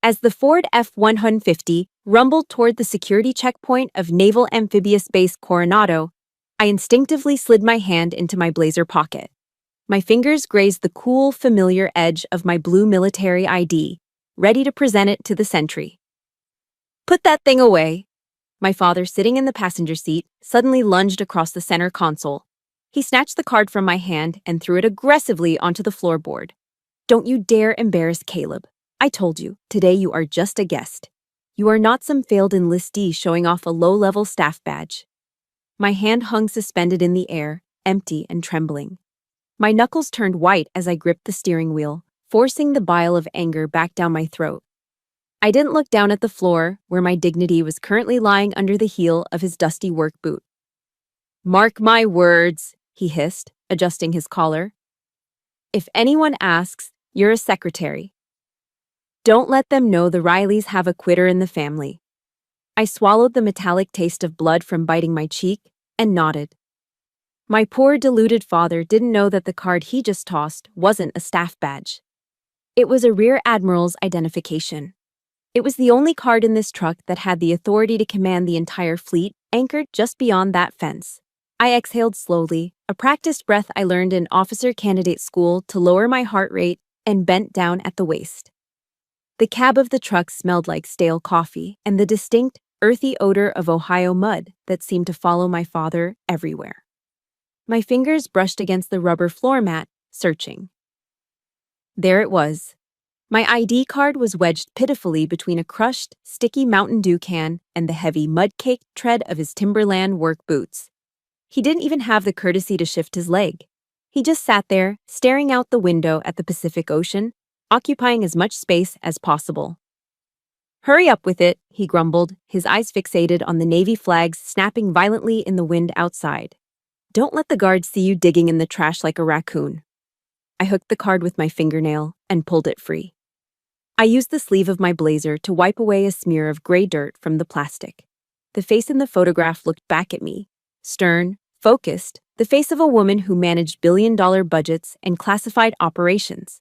As the Ford F-150 rumbled toward the security checkpoint of Naval Amphibious Base Coronado, I instinctively slid my hand into my blazer pocket. My fingers grazed the cool, familiar edge of my blue military ID, ready to present it to the sentry. "Put that thing away." My father, sitting in the passenger seat, suddenly lunged across the center console. He snatched the card from my hand and threw it aggressively onto the floorboard. "Don't you dare embarrass Caleb. I told you, today you are just a guest. You are not some failed enlistee showing off a low-level staff badge." My hand hung suspended in the air, empty and trembling. My knuckles turned white as I gripped the steering wheel, forcing the bile of anger back down my throat. I didn't look down at the floor, where my dignity was currently lying under the heel of his dusty work boot. "Mark my words," he hissed, adjusting his collar. "If anyone asks, you're a secretary. Don't let them know the Rileys have a quitter in the family." I swallowed the metallic taste of blood from biting my cheek and nodded. My poor deluded father didn't know that the card he just tossed wasn't a staff badge. It was a Rear Admiral's identification. It was the only card in this truck that had the authority to command the entire fleet, anchored just beyond that fence. I exhaled slowly, a practiced breath I learned in officer candidate school to lower my heart rate, and bent down at the waist. The cab of the truck smelled like stale coffee and the distinct, earthy odor of Ohio mud that seemed to follow my father everywhere. My fingers brushed against the rubber floor mat, searching. There it was. My ID card was wedged pitifully between a crushed, sticky Mountain Dew can and the heavy, mud-caked tread of his Timberland work boots. He didn't even have the courtesy to shift his leg. He just sat there, staring out the window at the Pacific Ocean, occupying as much space as possible. "Hurry up with it," he grumbled, his eyes fixated on the Navy flags snapping violently in the wind outside. "Don't let the guards see you digging in the trash like a raccoon." I hooked the card with my fingernail and pulled it free. I used the sleeve of my blazer to wipe away a smear of gray dirt from the plastic. The face in the photograph looked back at me, stern, focused, the face of a woman who managed billion-dollar budgets and classified operations.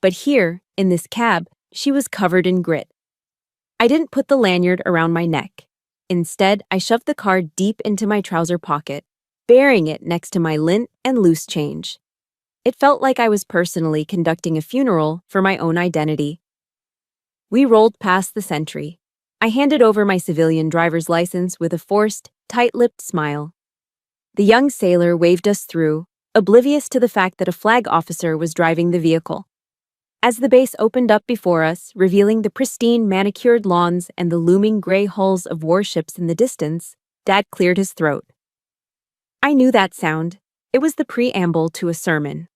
But here, in this cab, she was covered in grit. I didn't put the lanyard around my neck. Instead, I shoved the card deep into my trouser pocket, burying it next to my lint and loose change. It felt like I was personally conducting a funeral for my own identity. We rolled past the sentry. I handed over my civilian driver's license with a forced, tight-lipped smile. The young sailor waved us through, oblivious to the fact that a flag officer was driving the vehicle. As the base opened up before us, revealing the pristine, manicured lawns and the looming gray hulls of warships in the distance, Dad cleared his throat. I knew that sound. It was the preamble to a sermon.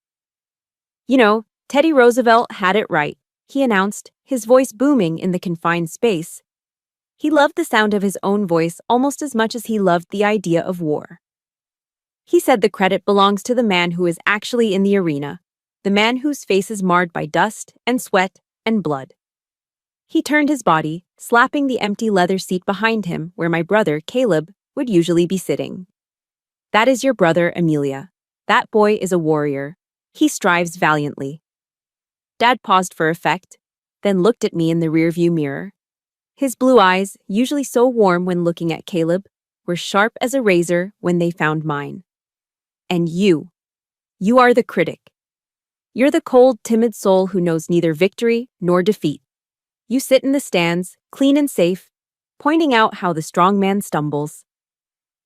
"You know, Teddy Roosevelt had it right," he announced, his voice booming in the confined space. He loved the sound of his own voice almost as much as he loved the idea of war. He said the credit belongs to the man who is actually in the arena, the man whose face is marred by dust and sweat and blood. He turned his body, slapping the empty leather seat behind him where my brother, Caleb, would usually be sitting. "That is your brother, Amelia. That boy is a warrior. He strives valiantly." Dad paused for effect, then looked at me in the rearview mirror. His blue eyes, usually so warm when looking at Caleb, were sharp as a razor when they found mine. "And you are the critic. You're the cold, timid soul who knows neither victory nor defeat. You sit in the stands, clean and safe, pointing out how the strong man stumbles."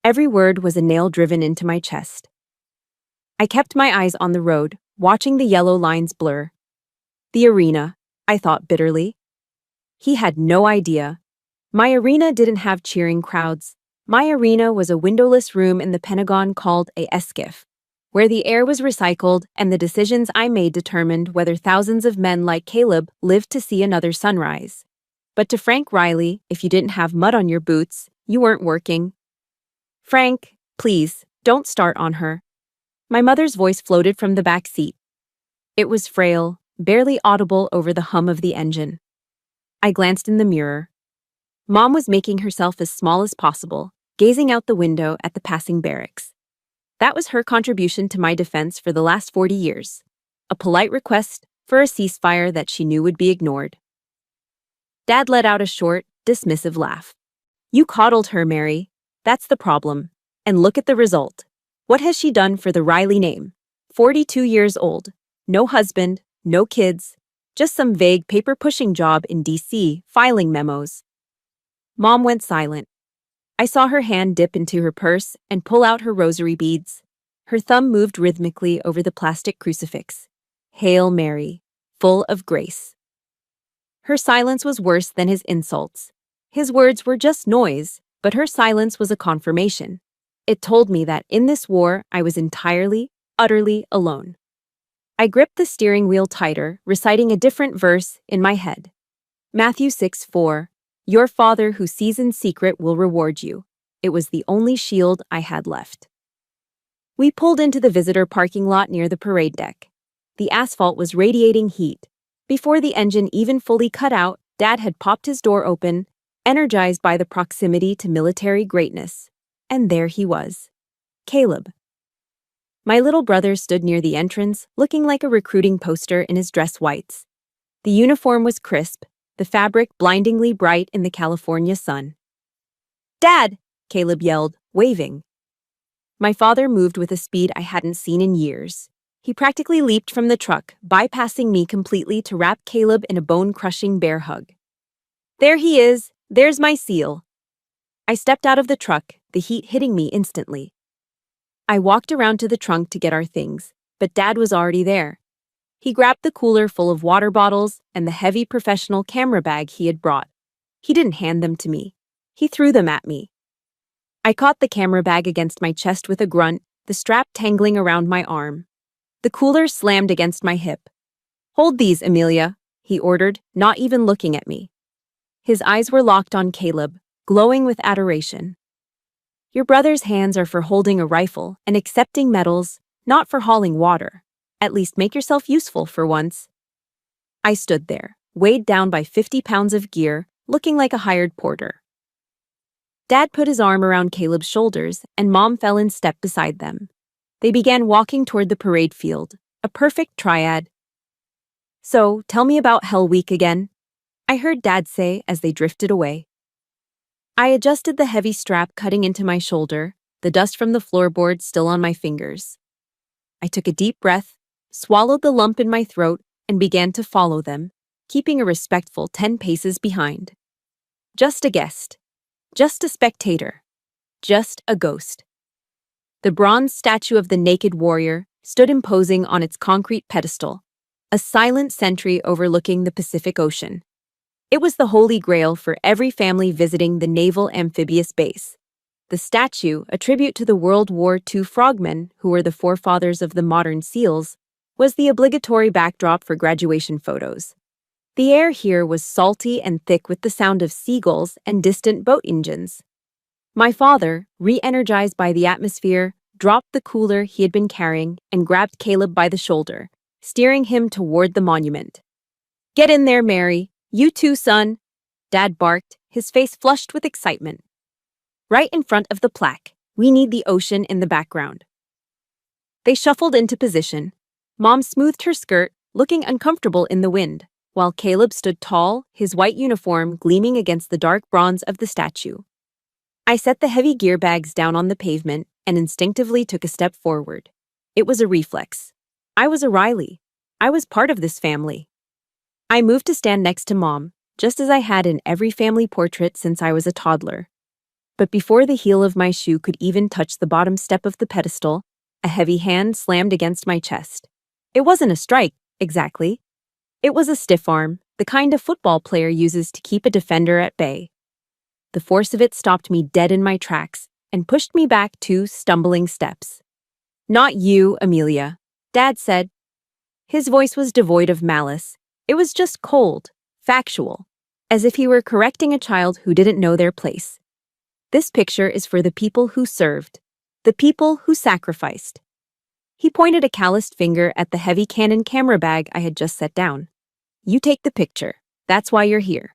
Every word was a nail driven into my chest. I kept my eyes on the road, watching the yellow lines blur. The arena, I thought bitterly. He had no idea. My arena didn't have cheering crowds. My arena was a windowless room in the Pentagon called a SCIF, where the air was recycled and the decisions I made determined whether thousands of men like Caleb lived to see another sunrise. But to Frank Riley, if you didn't have mud on your boots, you weren't working. "Frank, please, don't start on her." My mother's voice floated from the back seat. It was frail, barely audible over the hum of the engine. I glanced in the mirror. Mom was making herself as small as possible, gazing out the window at the passing barracks. That was her contribution to my defense for the last 40 years, a polite request for a ceasefire that she knew would be ignored. Dad let out a short, dismissive laugh. You coddled her, Mary. That's the problem. And look at the result. What has she done for the Riley name? 42 years old. No husband, no kids. Just some vague paper-pushing job in D.C. filing memos. Mom went silent. I saw her hand dip into her purse and pull out her rosary beads. Her thumb moved rhythmically over the plastic crucifix. Hail Mary, full of grace. Her silence was worse than his insults. His words were just noise, but her silence was a confirmation. It told me that in this war, I was entirely, utterly alone. I gripped the steering wheel tighter, reciting a different verse in my head. Matthew 6:4, Your Father who sees in secret will reward you. It was the only shield I had left. We pulled into the visitor parking lot near the parade deck. The asphalt was radiating heat. Before the engine even fully cut out, Dad had popped his door open, energized by the proximity to military greatness. And there he was. Caleb. My little brother stood near the entrance, looking like a recruiting poster in his dress whites. The uniform was crisp, the fabric blindingly bright in the California sun. Dad! Caleb yelled, waving. My father moved with a speed I hadn't seen in years. He practically leaped from the truck, bypassing me completely to wrap Caleb in a bone-crushing bear hug. There he is! There's my seal! I stepped out of the truck, the heat hitting me instantly. I walked around to the trunk to get our things, but Dad was already there. He grabbed the cooler full of water bottles and the heavy professional camera bag he had brought. He didn't hand them to me. He threw them at me. I caught the camera bag against my chest with a grunt, the strap tangling around my arm. The cooler slammed against my hip. Hold these, Amelia, he ordered, not even looking at me. His eyes were locked on Caleb, glowing with adoration. Your brother's hands are for holding a rifle and accepting medals, not for hauling water. At least make yourself useful for once. I stood there, weighed down by 50 pounds of gear, looking like a hired porter. Dad put his arm around Caleb's shoulders, and Mom fell in step beside them. They began walking toward the parade field, a perfect triad. So, tell me about Hell Week again, I heard Dad say as they drifted away. I adjusted the heavy strap cutting into my shoulder, the dust from the floorboard still on my fingers. I took a deep breath, swallowed the lump in my throat, and began to follow them, keeping a respectful 10 paces behind. Just a guest. Just a spectator. Just a ghost. The bronze statue of the naked warrior stood imposing on its concrete pedestal, a silent sentry overlooking the Pacific Ocean. It was the holy grail for every family visiting the Naval Amphibious Base. The statue, a tribute to the World War II frogmen, who were the forefathers of the modern SEALs, was the obligatory backdrop for graduation photos. The air here was salty and thick with the sound of seagulls and distant boat engines. My father, re-energized by the atmosphere, dropped the cooler he had been carrying and grabbed Caleb by the shoulder, steering him toward the monument. Get in there, Mary. You too, son, Dad barked, his face flushed with excitement. Right in front of the plaque, we need the ocean in the background. They shuffled into position. Mom smoothed her skirt, looking uncomfortable in the wind, while Caleb stood tall, his white uniform gleaming against the dark bronze of the statue. I set the heavy gear bags down on the pavement and instinctively took a step forward. It was a reflex. I was a Riley. I was part of this family. I moved to stand next to Mom, just as I had in every family portrait since I was a toddler. But before the heel of my shoe could even touch the bottom step of the pedestal, a heavy hand slammed against my chest. It wasn't a strike, exactly. It was a stiff arm, the kind a football player uses to keep a defender at bay. The force of it stopped me dead in my tracks and pushed me back 2 stumbling steps. Not you, Amelia, Dad said. His voice was devoid of malice. It was just cold, factual, as if he were correcting a child who didn't know their place. This picture is for the people who served, the people who sacrificed. He pointed a calloused finger at the heavy Canon camera bag I had just set down. You take the picture. That's why you're here.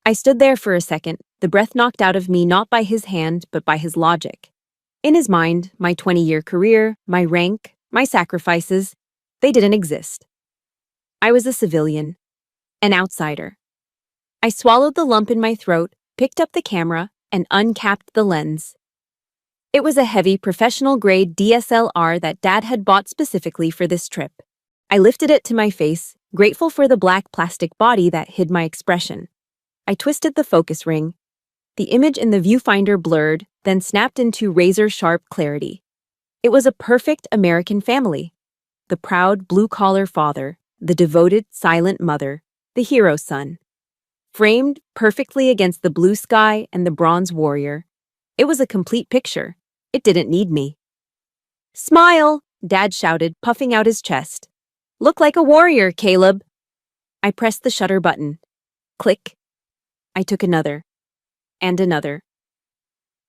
I stood there for a second, the breath knocked out of me not by his hand, but by his logic. In his mind, my 20-year career, my rank, my sacrifices, they didn't exist. I was a civilian, an outsider. I swallowed the lump in my throat, picked up the camera, and uncapped the lens. It was a heavy, professional-grade DSLR that Dad had bought specifically for this trip. I lifted it to my face, grateful for the black plastic body that hid my expression. I twisted the focus ring. The image in the viewfinder blurred, then snapped into razor-sharp clarity. It was a perfect American family. The proud, blue-collar father, the devoted, silent mother, the hero son. Framed perfectly against the blue sky and the bronze warrior. It was a complete picture. It didn't need me. "Smile!" Dad shouted, puffing out his chest. "Look like a warrior, Caleb." I pressed the shutter button. Click. I took another. And another.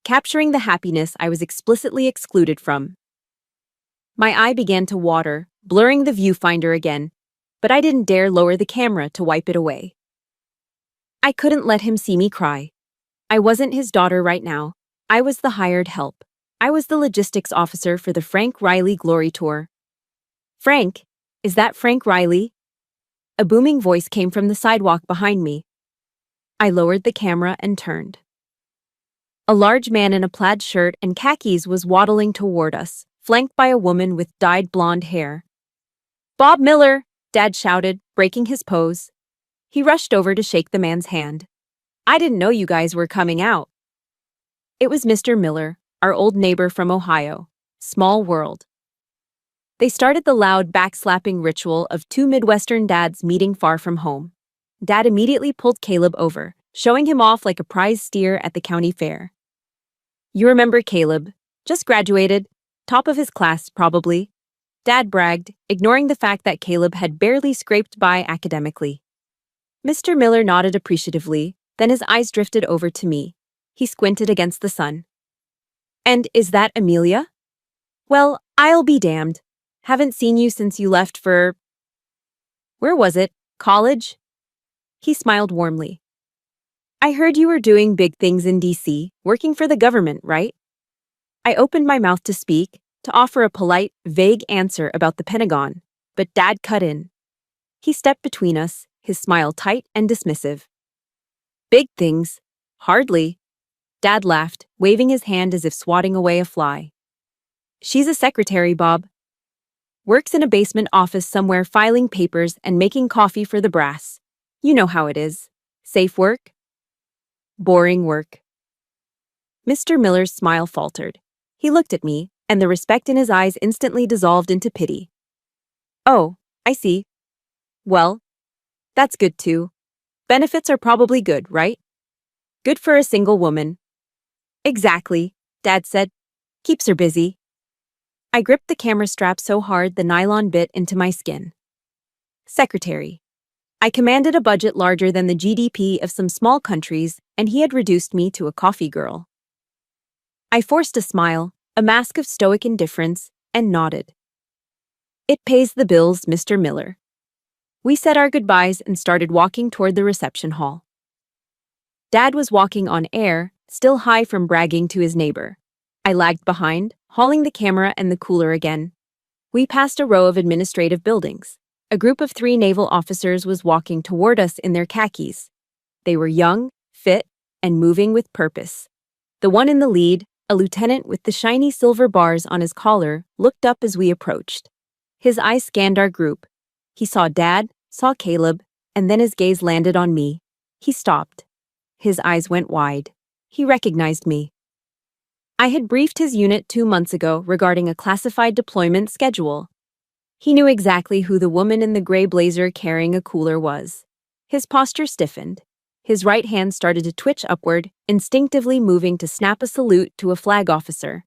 Capturing the happiness I was explicitly excluded from. My eye began to water, blurring the viewfinder again, but I didn't dare lower the camera to wipe it away. I couldn't let him see me cry. I wasn't his daughter right now. I was the hired help. I was the logistics officer for the Frank Riley Glory Tour. "Frank? Is that Frank Riley?" A booming voice came from the sidewalk behind me. I lowered the camera and turned. A large man in a plaid shirt and khakis was waddling toward us, flanked by a woman with dyed blonde hair. "Bob Miller!" Dad shouted, breaking his pose. He rushed over to shake the man's hand. "I didn't know you guys were coming out." It was Mr. Miller, our old neighbor from Ohio. Small world. They started the loud backslapping ritual of two Midwestern dads meeting far from home. Dad immediately pulled Caleb over, showing him off like a prize steer at the county fair. "You remember Caleb. Just graduated. Top of his class, probably." Dad bragged, ignoring the fact that Caleb had barely scraped by academically. Mr. Miller nodded appreciatively, then his eyes drifted over to me. He squinted against the sun. "And is that Amelia?" "Well, I'll be damned. Haven't seen you since you left for... Where was it? College?" He smiled warmly. "I heard you were doing big things in D.C., working for the government, right?" I opened my mouth to speak, to offer a polite, vague answer about the Pentagon, but Dad cut in. He stepped between us, his smile tight and dismissive. "Big things? Hardly." Dad laughed, waving his hand as if swatting away a fly. "She's a secretary, Bob. Works in a basement office somewhere filing papers and making coffee for the brass. You know how it is. Safe work? Boring work." Mr. Miller's smile faltered. He looked at me, and the respect in his eyes instantly dissolved into pity. "Oh, I see. Well, that's good too. Benefits are probably good, right? Good for a single woman." "Exactly," Dad said. "Keeps her busy." I gripped the camera strap so hard the nylon bit into my skin. Secretary. I commanded a budget larger than the GDP of some small countries, and he had reduced me to a coffee girl. I forced a smile, a mask of stoic indifference, and nodded. "It pays the bills, Mr. Miller." We said our goodbyes and started walking toward the reception hall. Dad was walking on air, still high from bragging to his neighbor. I lagged behind, hauling the camera and the cooler again. We passed a row of administrative buildings. A group of 3 naval officers was walking toward us in their khakis. They were young, fit, and moving with purpose. The one in the lead, a lieutenant with the shiny silver bars on his collar, looked up as we approached. His eyes scanned our group. He saw Dad, saw Caleb, and then his gaze landed on me. He stopped. His eyes went wide. He recognized me. I had briefed his unit 2 months ago regarding a classified deployment schedule. He knew exactly who the woman in the gray blazer carrying a cooler was. His posture stiffened. His right hand started to twitch upward, instinctively moving to snap a salute to a flag officer.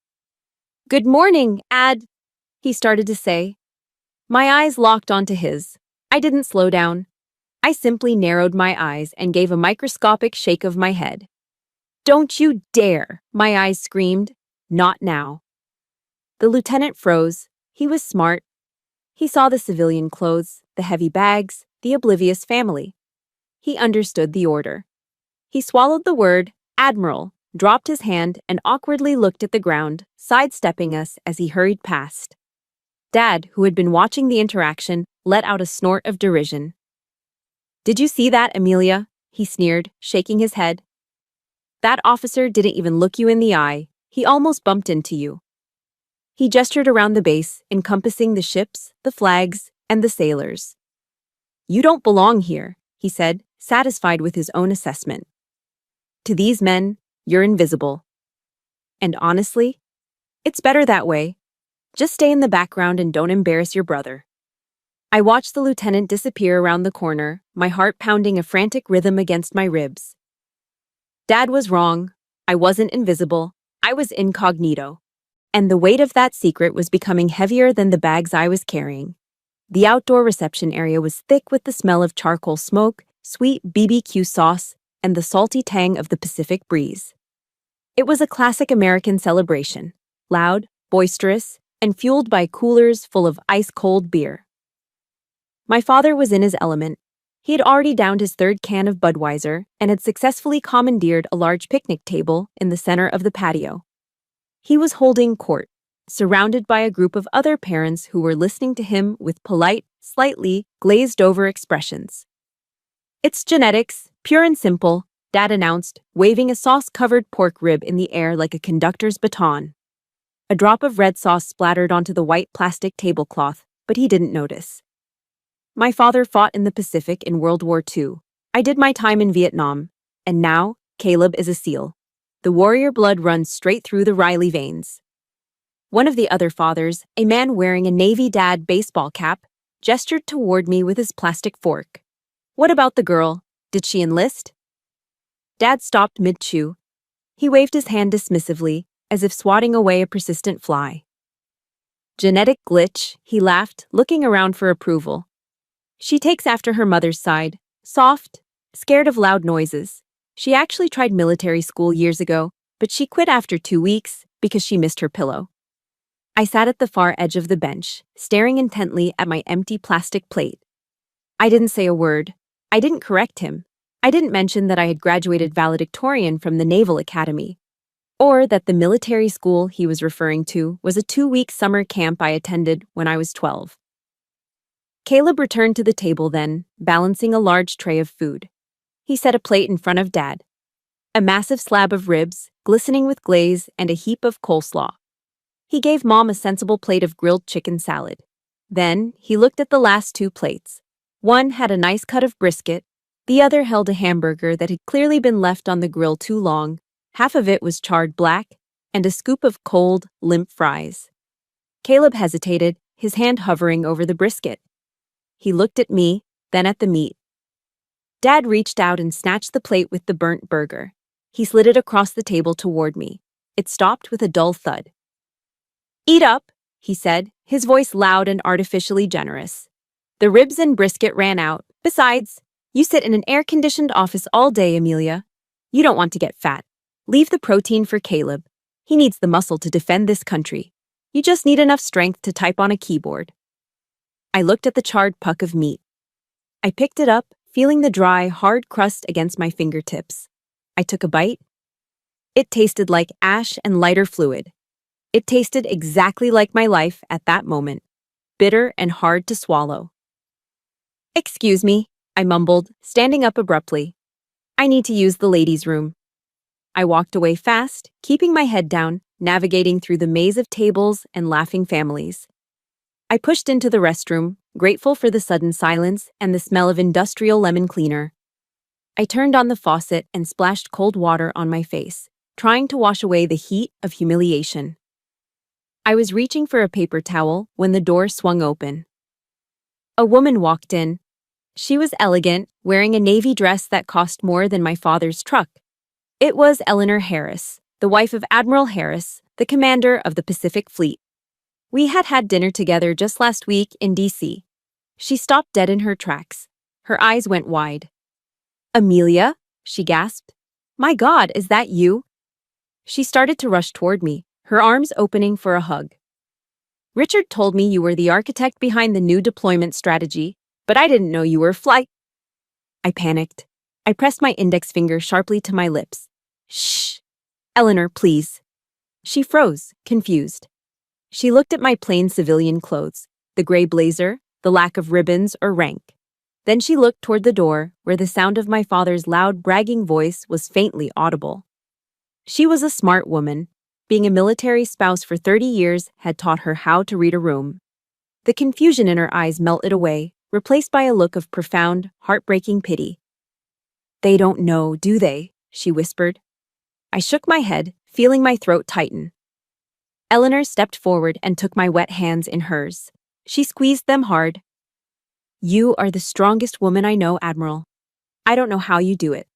"Good morning, he started to say. My eyes locked onto his. I didn't slow down. I simply narrowed my eyes and gave a microscopic shake of my head. "Don't you dare!" my eyes screamed. "Not now." The lieutenant froze. He was smart. He saw the civilian clothes, the heavy bags, the oblivious family. He understood the order. He swallowed the word, Admiral, dropped his hand, and awkwardly looked at the ground, sidestepping us as he hurried past. Dad, who had been watching the interaction, let out a snort of derision. "Did you see that, Amelia?" he sneered, shaking his head. That officer didn't even look you in the eye. He almost bumped into you. He gestured around the base, encompassing the ships, the flags, and the sailors. You don't belong here, he said, satisfied with his own assessment. To these men, you're invisible. And honestly, it's better that way. Just stay in the background and don't embarrass your brother. I watched the lieutenant disappear around the corner, my heart pounding a frantic rhythm against my ribs. Dad was wrong. I wasn't invisible. I was incognito. And the weight of that secret was becoming heavier than the bags I was carrying. The outdoor reception area was thick with the smell of charcoal smoke, sweet BBQ sauce, and the salty tang of the Pacific breeze. It was a classic American celebration, loud, boisterous, and fueled by coolers full of ice-cold beer. My father was in his element. He had already downed his third can of Budweiser and had successfully commandeered a large picnic table in the center of the patio. He was holding court, surrounded by a group of other parents who were listening to him with polite, slightly glazed-over expressions. It's genetics, pure and simple, Dad announced, waving a sauce-covered pork rib in the air like a conductor's baton. A drop of red sauce splattered onto the white plastic tablecloth, but he didn't notice. My father fought in the Pacific in World War II. I did my time in Vietnam, and now Caleb is a SEAL. The warrior blood runs straight through the Riley veins. One of the other fathers, a man wearing a Navy Dad baseball cap, gestured toward me with his plastic fork. What about the girl? Did she enlist? Dad stopped mid-chew. He waved his hand dismissively, as if swatting away a persistent fly. Genetic glitch, he laughed, looking around for approval. She takes after her mother's side, soft, scared of loud noises. She actually tried military school years ago, but she quit after 2 weeks because she missed her pillow. I sat at the far edge of the bench, staring intently at my empty plastic plate. I didn't say a word. I didn't correct him. I didn't mention that I had graduated valedictorian from the Naval Academy, or that the military school he was referring to was a 2-week summer camp I attended when I was 12. Caleb returned to the table then, balancing a large tray of food. He set a plate in front of Dad. A massive slab of ribs, glistening with glaze, and a heap of coleslaw. He gave Mom a sensible plate of grilled chicken salad. Then, he looked at the last 2 plates. One had a nice cut of brisket, the other held a hamburger that had clearly been left on the grill too long. Half of it was charred black, and a scoop of cold, limp fries. Caleb hesitated, his hand hovering over the brisket. He looked at me, then at the meat. Dad reached out and snatched the plate with the burnt burger. He slid it across the table toward me. It stopped with a dull thud. Eat up, he said, his voice loud and artificially generous. The ribs and brisket ran out. Besides, you sit in an air-conditioned office all day, Amelia. You don't want to get fat. Leave the protein for Caleb. He needs the muscle to defend this country. You just need enough strength to type on a keyboard. I looked at the charred puck of meat. I picked it up, feeling the dry, hard crust against my fingertips. I took a bite. It tasted like ash and lighter fluid. It tasted exactly like my life at that moment, bitter and hard to swallow. Excuse me, I mumbled, standing up abruptly. I need to use the ladies' room. I walked away fast, keeping my head down, navigating through the maze of tables and laughing families. I pushed into the restroom, grateful for the sudden silence and the smell of industrial lemon cleaner. I turned on the faucet and splashed cold water on my face, trying to wash away the heat of humiliation. I was reaching for a paper towel when the door swung open. A woman walked in. She was elegant, wearing a navy dress that cost more than my father's truck. It was Eleanor Harris, the wife of Admiral Harris, the commander of the Pacific Fleet. We had had dinner together just last week in D.C. She stopped dead in her tracks. Her eyes went wide. Amelia, she gasped. My God, is that you? She started to rush toward me, her arms opening for a hug. Richard told me you were the architect behind the new deployment strategy, but I didn't know you were I panicked. I pressed my index finger sharply to my lips. Shh. Eleanor, please. She froze, confused. She looked at my plain civilian clothes, the gray blazer, the lack of ribbons or rank. Then she looked toward the door, where the sound of my father's loud, bragging voice was faintly audible. She was a smart woman. Being a military spouse for 30 years had taught her how to read a room. The confusion in her eyes melted away, replaced by a look of profound, heartbreaking pity. "They don't know, do they?" she whispered. I shook my head, feeling my throat tighten. Eleanor stepped forward and took my wet hands in hers. She squeezed them hard. "You are the strongest woman I know, Admiral. I don't know how you do it."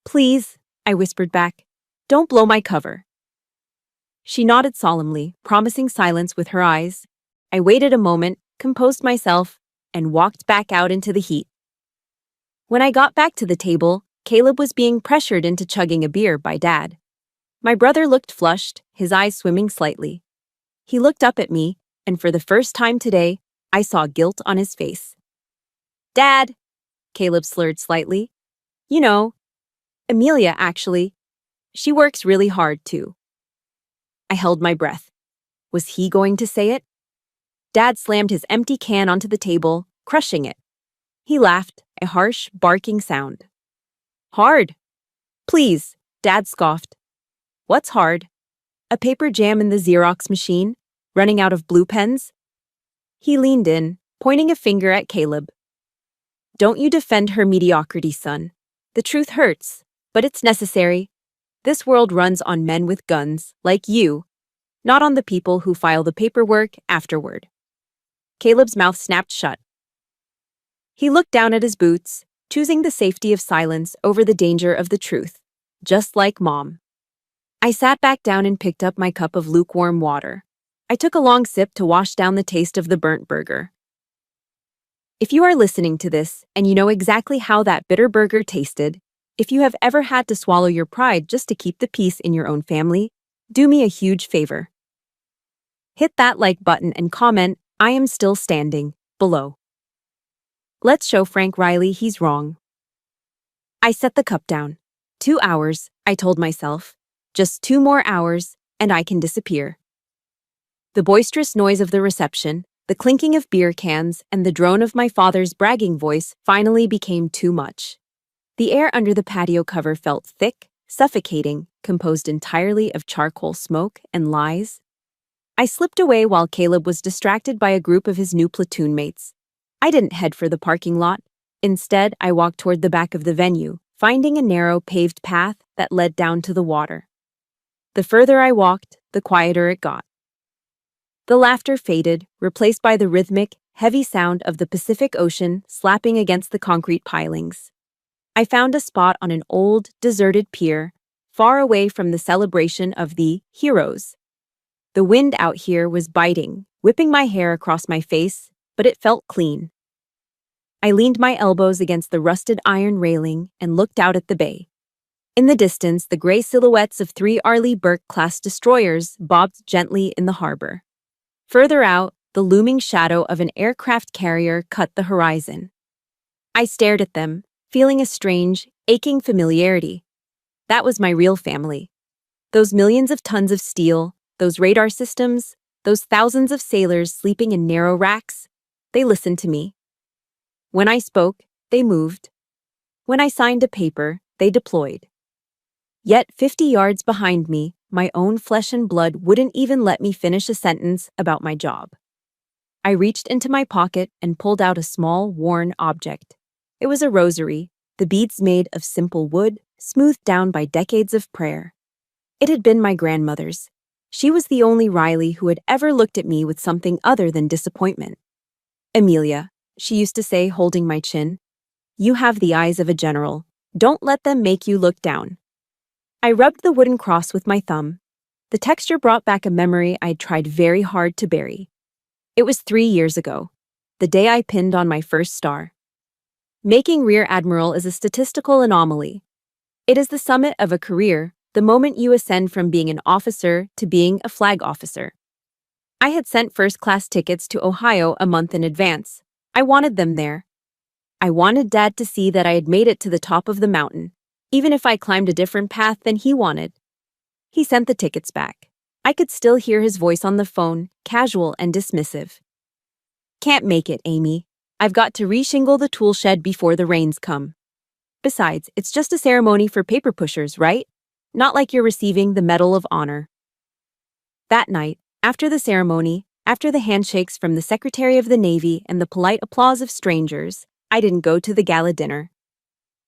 "Please," I whispered back, "don't blow my cover." She nodded solemnly, promising silence with her eyes. I waited a moment, composed myself, and walked back out into the heat. When I got back to the table, Caleb was being pressured into chugging a beer by Dad. My brother looked flushed, his eyes swimming slightly. He looked up at me, and for the first time today, I saw guilt on his face. "Dad," Caleb slurred slightly. "You know, Amelia, actually. She works really hard, too." I held my breath. Was he going to say it? Dad slammed his empty can onto the table, crushing it. He laughed, a harsh, barking sound. "Hard?" "Please," Dad scoffed. "What's hard? A paper jam in the Xerox machine? Running out of blue pens?" He leaned in, pointing a finger at Caleb. "Don't you defend her mediocrity, son. The truth hurts, but it's necessary. This world runs on men with guns, like you, not on the people who file the paperwork afterward." Caleb's mouth snapped shut. He looked down at his boots, choosing the safety of silence over the danger of the truth, just like Mom. I sat back down and picked up my cup of lukewarm water. I took a long sip to wash down the taste of the burnt burger. If you are listening to this and you know exactly how that bitter burger tasted, if you have ever had to swallow your pride just to keep the peace in your own family, do me a huge favor. Hit that like button and comment, "I am still standing," below. Let's show Frank Riley he's wrong. I set the cup down. 2 hours, I told myself. Just 2 more hours, and I can disappear. The boisterous noise of the reception, the clinking of beer cans, and the drone of my father's bragging voice finally became too much. The air under the patio cover felt thick, suffocating, composed entirely of charcoal smoke and lies. I slipped away while Caleb was distracted by a group of his new platoon mates. I didn't head for the parking lot. Instead, I walked toward the back of the venue, finding a narrow paved path that led down to the water. The further I walked, the quieter it got. The laughter faded, replaced by the rhythmic, heavy sound of the Pacific Ocean slapping against the concrete pilings. I found a spot on an old, deserted pier, far away from the celebration of the heroes. The wind out here was biting, whipping my hair across my face, but it felt clean. I leaned my elbows against the rusted iron railing and looked out at the bay. In the distance, the gray silhouettes of 3 Arleigh Burke-class destroyers bobbed gently in the harbor. Further out, the looming shadow of an aircraft carrier cut the horizon. I stared at them, feeling a strange, aching familiarity. That was my real family. Those millions of tons of steel, those radar systems, those thousands of sailors sleeping in narrow racks, they listened to me. When I spoke, they moved. When I signed a paper, they deployed. Yet 50 yards behind me, my own flesh and blood wouldn't even let me finish a sentence about my job. I reached into my pocket and pulled out a small, worn object. It was a rosary, the beads made of simple wood, smoothed down by decades of prayer. It had been my grandmother's. She was the only Riley who had ever looked at me with something other than disappointment. "Amelia," she used to say, holding my chin, "you have the eyes of a general. Don't let them make you look down." I rubbed the wooden cross with my thumb. The texture brought back a memory I'd tried very hard to bury. It was 3 years ago, the day I pinned on my first star. Making Rear Admiral is a statistical anomaly. It is the summit of a career, the moment you ascend from being an officer to being a flag officer. I had sent first-class tickets to Ohio a month in advance. I wanted them there. I wanted Dad to see that I had made it to the top of the mountain, even if I climbed a different path than he wanted. He sent the tickets back. I could still hear his voice on the phone, casual and dismissive. "Can't make it, Amy. I've got to reshingle the tool shed before the rains come. Besides, it's just a ceremony for paper pushers, right? Not like you're receiving the Medal of Honor. That night, after the ceremony, after the handshakes from the Secretary of the Navy and the polite applause of strangers, I didn't go to the gala dinner.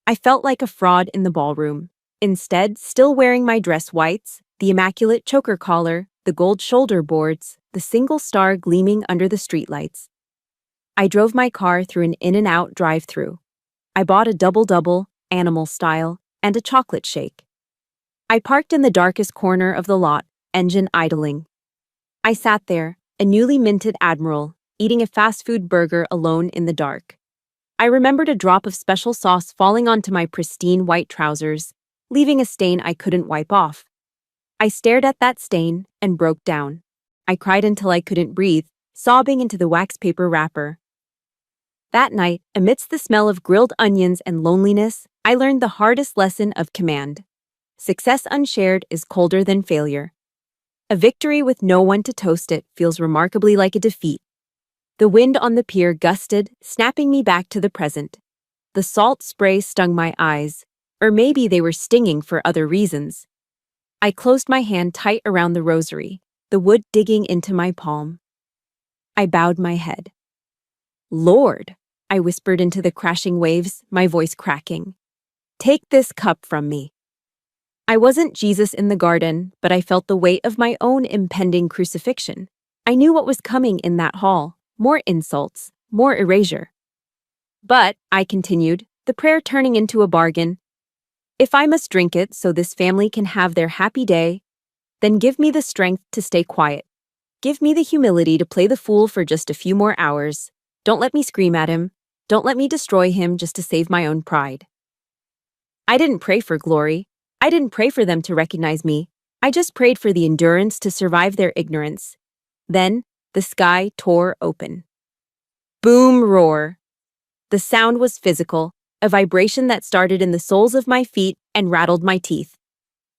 I felt like a fraud in the ballroom. Instead, still wearing my dress whites, the immaculate choker collar, the gold shoulder boards, the single star gleaming under the streetlights. I drove my car through an In-N-Out drive-thru. I bought a double-double, animal style, and a chocolate shake. I parked in the darkest corner of the lot, engine idling. I sat there, a newly minted Admiral, eating a fast food burger alone in the dark. I remembered a drop of special sauce falling onto my pristine white trousers, leaving a stain I couldn't wipe off. I stared at that stain and broke down. I cried until I couldn't breathe, sobbing into the wax paper wrapper. That night, amidst the smell of grilled onions and loneliness, I learned the hardest lesson of command. Success unshared is colder than failure. A victory with no one to toast it feels remarkably like a defeat. The wind on the pier gusted, snapping me back to the present. The salt spray stung my eyes, or maybe they were stinging for other reasons. I closed my hand tight around the rosary, the wood digging into my palm. I bowed my head. "Lord," I whispered into the crashing waves, my voice cracking. "Take this cup from me." I wasn't Jesus in the garden, but I felt the weight of my own impending crucifixion. I knew what was coming in that hall. More insults, more erasure. "But," I continued, the prayer turning into a bargain, "if I must drink it so this family can have their happy day, then give me the strength to stay quiet. Give me the humility to play the fool for just a few more hours. Don't let me scream at him. Don't let me destroy him just to save my own pride." I didn't pray for glory. I didn't pray for them to recognize me. I just prayed for the endurance to survive their ignorance. Then, the sky tore open. Boom roar. The sound was physical, a vibration that started in the soles of my feet and rattled my teeth.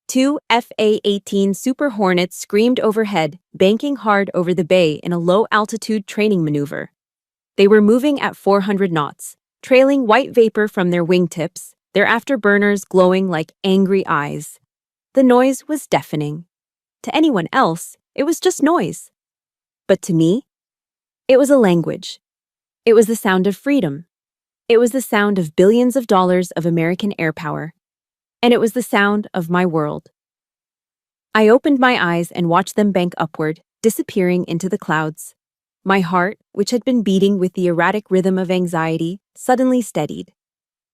2 FA-18 Super Hornets screamed overhead, banking hard over the bay in a low-altitude training maneuver. They were moving at 400 knots, trailing white vapor from their wingtips, their afterburners glowing like angry eyes. The noise was deafening. To anyone else, it was just noise. But to me, it was a language. It was the sound of freedom. It was the sound of billions of dollars of American air power. And it was the sound of my world. I opened my eyes and watched them bank upward, disappearing into the clouds. My heart, which had been beating with the erratic rhythm of anxiety, suddenly steadied.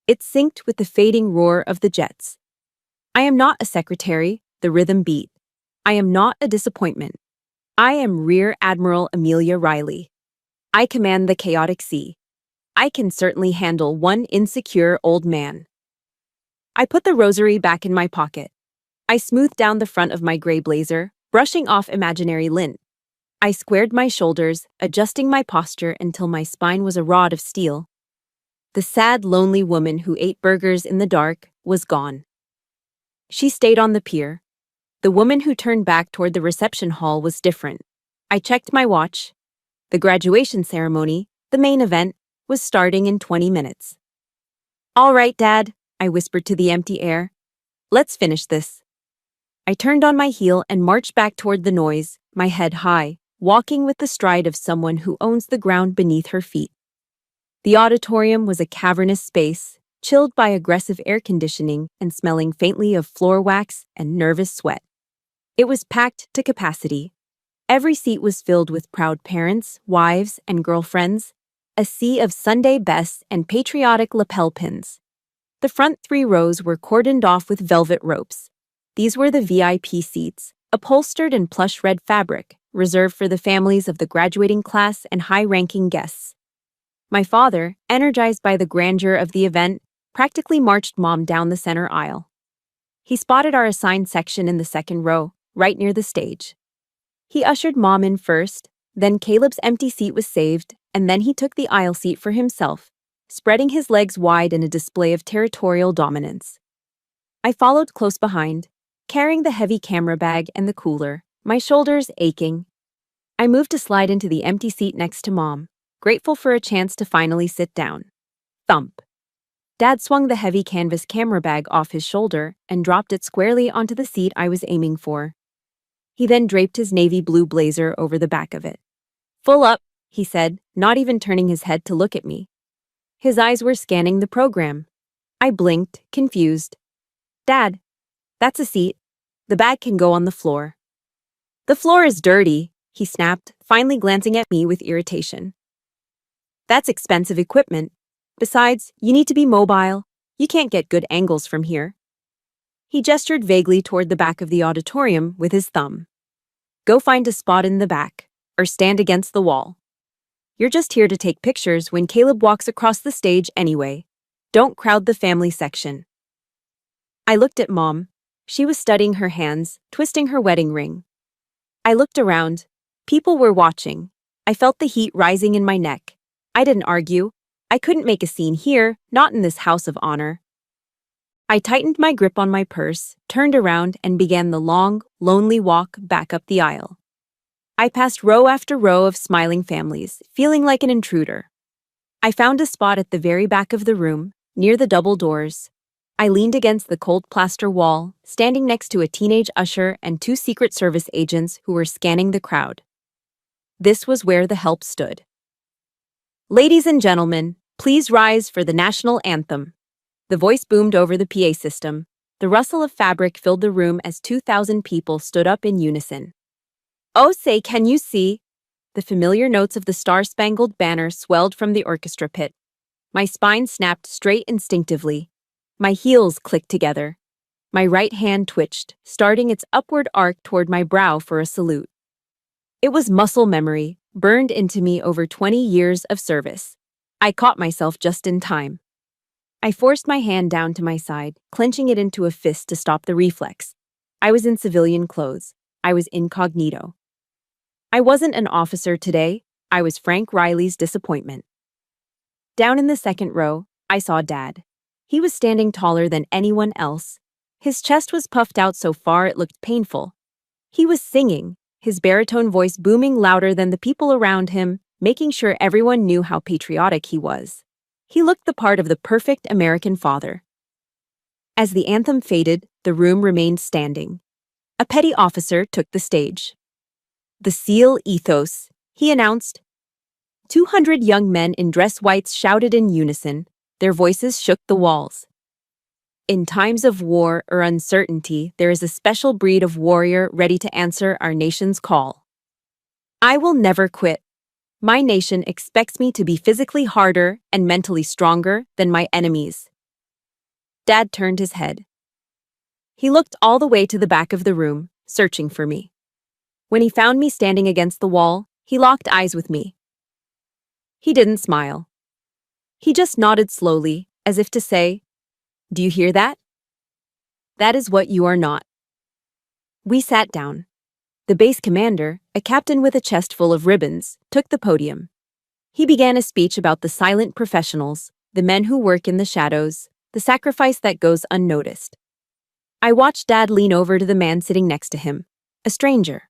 It synced with the fading roar of the jets. I am not a secretary, the rhythm beat. I am not a disappointment. I am Rear Admiral Amelia Riley. I command the chaotic sea. I can certainly handle one insecure old man. I put the rosary back in my pocket. I smoothed down the front of my gray blazer, brushing off imaginary lint. I squared my shoulders, adjusting my posture until my spine was a rod of steel. The sad, lonely woman who ate burgers in the dark was gone. She stayed on the pier. The woman who turned back toward the reception hall was different. I checked my watch. The graduation ceremony, the main event, was starting in 20 minutes. "All right, Dad," I whispered to the empty air. "Let's finish this." I turned on my heel and marched back toward the noise, my head high, walking with the stride of someone who owns the ground beneath her feet. The auditorium was a cavernous space, chilled by aggressive air conditioning and smelling faintly of floor wax and nervous sweat. It was packed to capacity. Every seat was filled with proud parents, wives, and girlfriends, a sea of Sunday bests and patriotic lapel pins. The front 3 rows were cordoned off with velvet ropes. These were the VIP seats, upholstered in plush red fabric, reserved for the families of the graduating class and high-ranking guests. My father, energized by the grandeur of the event, practically marched Mom down the center aisle. He spotted our assigned section in the second row, right near the stage. He ushered Mom in first, then Caleb's empty seat was saved, and then he took the aisle seat for himself, spreading his legs wide in a display of territorial dominance. I followed close behind, carrying the heavy camera bag and the cooler, my shoulders aching. I moved to slide into the empty seat next to Mom. grateful for a chance to finally sit down. Thump. Dad swung the heavy canvas camera bag off his shoulder and dropped it squarely onto the seat I was aiming for. He then draped his navy blue blazer over the back of it. "Full up," he said, not even turning his head to look at me. His eyes were scanning the program. I blinked, confused. "Dad, that's a seat. The bag can go on the floor." "The floor is dirty," he snapped, finally glancing at me with irritation. "That's expensive equipment. Besides, you need to be mobile. You can't get good angles from here." He gestured vaguely toward the back of the auditorium with his thumb. "Go find a spot in the back, or stand against the wall. You're just here to take pictures when Caleb walks across the stage anyway. Don't crowd the family section." I looked at Mom. She was studying her hands, twisting her wedding ring. I looked around. People were watching. I felt the heat rising in my neck. I didn't argue. I couldn't make a scene here, not in this house of honor. I tightened my grip on my purse, turned around, and began the long, lonely walk back up the aisle. I passed row after row of smiling families, feeling like an intruder. I found a spot at the very back of the room, near the double doors. I leaned against the cold plaster wall, standing next to a teenage usher and two Secret Service agents who were scanning the crowd. This was where the help stood. "Ladies and gentlemen, please rise for the national anthem." The voice boomed over the PA system. The rustle of fabric filled the room as 2,000 people stood up in unison. "Oh, say, can you see?" The familiar notes of the Star-Spangled Banner swelled from the orchestra pit. My spine snapped straight instinctively. My heels clicked together. My right hand twitched, starting its upward arc toward my brow for a salute. It was muscle memory, burned into me over 20 years of service. I caught myself just in time. I forced my hand down to my side, clenching it into a fist to stop the reflex. I was in civilian clothes. I was incognito. I wasn't an officer today. I was Frank Riley's disappointment. Down in the second row, I saw Dad. He was standing taller than anyone else. His chest was puffed out so far it looked painful. He was singing, his baritone voice booming louder than the people around him, making sure everyone knew how patriotic he was. He looked the part of the perfect American father. As the anthem faded, the room remained standing. A petty officer took the stage. "The SEAL ethos," he announced. 200 young men in dress whites shouted in unison. Their voices shook the walls. "In times of war or uncertainty, there is a special breed of warrior ready to answer our nation's call. I will never quit. My nation expects me to be physically harder and mentally stronger than my enemies." Dad turned his head. He looked all the way to the back of the room, searching for me. When he found me standing against the wall, he locked eyes with me. He didn't smile. He just nodded slowly, as if to say, "Do you hear that? That is what you are not." We sat down. The base commander, a captain with a chest full of ribbons, took the podium. He began a speech about the silent professionals, the men who work in the shadows, the sacrifice that goes unnoticed. I watched Dad lean over to the man sitting next to him, a stranger.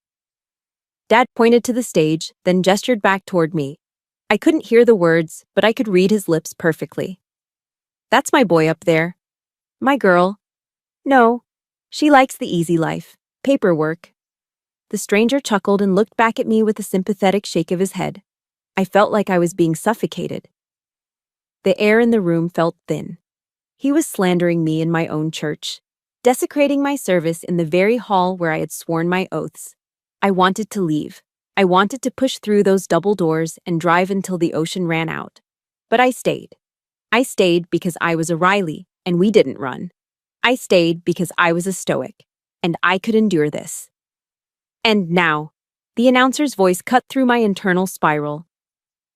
Dad pointed to the stage, then gestured back toward me. I couldn't hear the words, but I could read his lips perfectly. "That's my boy up there. My girl. No, she likes the easy life, paperwork." The stranger chuckled and looked back at me with a sympathetic shake of his head. I felt like I was being suffocated. The air in the room felt thin. He was slandering me in my own church, desecrating my service in the very hall where I had sworn my oaths. I wanted to leave. I wanted to push through those double doors and drive until the ocean ran out. But I stayed. I stayed because I was a Riley, and we didn't run. I stayed because I was a stoic, and I could endure this. "And now," the announcer's voice cut through my internal spiral.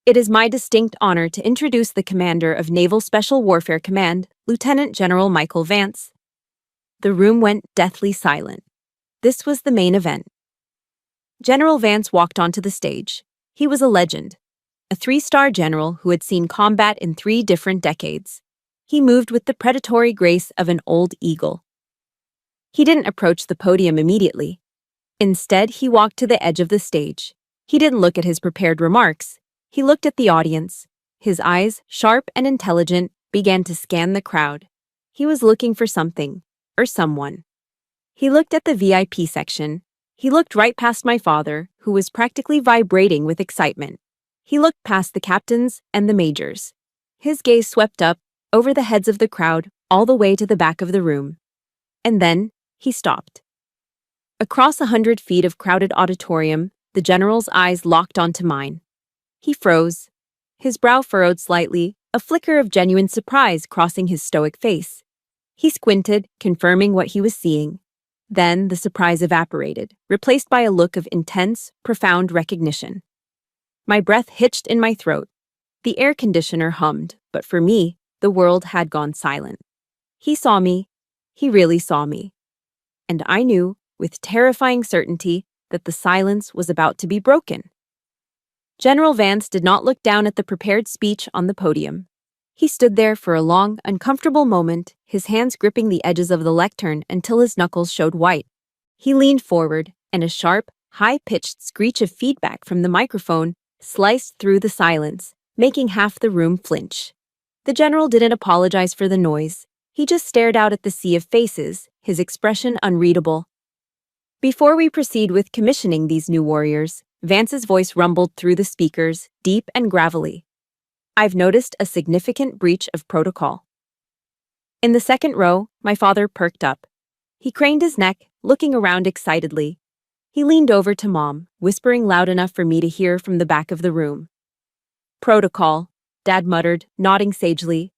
"It is my distinct honor to introduce the commander of Naval Special Warfare Command, Lieutenant General Michael Vance." The room went deathly silent. This was the main event. General Vance walked onto the stage. He was a legend, a 3-star general who had seen combat in 3 different decades. He moved with the predatory grace of an old eagle. He didn't approach the podium immediately. Instead, he walked to the edge of the stage. He didn't look at his prepared remarks. He looked at the audience. His eyes, sharp and intelligent, began to scan the crowd. He was looking for something, or someone. He looked at the VIP section. He looked right past my father, who was practically vibrating with excitement. He looked past the captains and the majors. His gaze swept up, over the heads of the crowd, all the way to the back of the room. And then, he stopped. Across 100 feet of crowded auditorium, the general's eyes locked onto mine. He froze. His brow furrowed slightly, a flicker of genuine surprise crossing his stoic face. He squinted, confirming what he was seeing. Then the surprise evaporated, replaced by a look of intense, profound recognition. My breath hitched in my throat. The air conditioner hummed, but for me, the world had gone silent. He saw me. He really saw me. And I knew, with terrifying certainty, that the silence was about to be broken. General Vance did not look down at the prepared speech on the podium. He stood there for a long, uncomfortable moment, his hands gripping the edges of the lectern until his knuckles showed white. He leaned forward, and a sharp, high-pitched screech of feedback from the microphone sliced through the silence, making half the room flinch. The general didn't apologize for the noise. He just stared out at the sea of faces, his expression unreadable. Before we proceed with commissioning these new warriors, Vance's voice rumbled through the speakers, deep and gravelly. I've noticed a significant breach of protocol. In the second row, my father perked up. He craned his neck, looking around excitedly. He leaned over to Mom, whispering loud enough for me to hear from the back of the room. Protocol, Dad muttered, nodding sagely.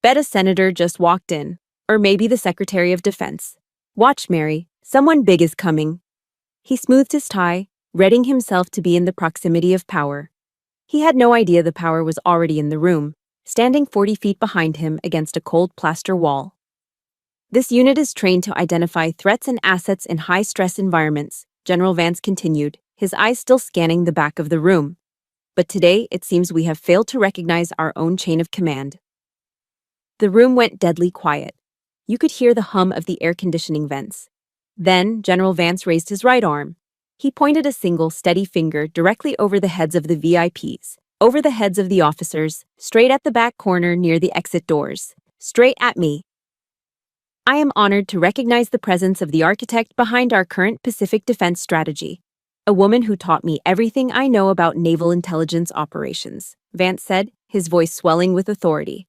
Bet a senator just walked in, or maybe the Secretary of Defense. Watch, Mary, someone big is coming. He smoothed his tie, readying himself to be in the proximity of power. He had no idea the power was already in the room, standing 40 feet behind him against a cold plaster wall. This unit is trained to identify threats and assets in high-stress environments, General Vance continued, his eyes still scanning the back of the room. But today, it seems we have failed to recognize our own chain of command. The room went deadly quiet. You could hear the hum of the air conditioning vents. Then, General Vance raised his right arm. He pointed a single, steady finger directly over the heads of the VIPs, over the heads of the officers, straight at the back corner near the exit doors. Straight at me. I am honored to recognize the presence of the architect behind our current Pacific defense strategy, a woman who taught me everything I know about naval intelligence operations, Vance said, his voice swelling with authority.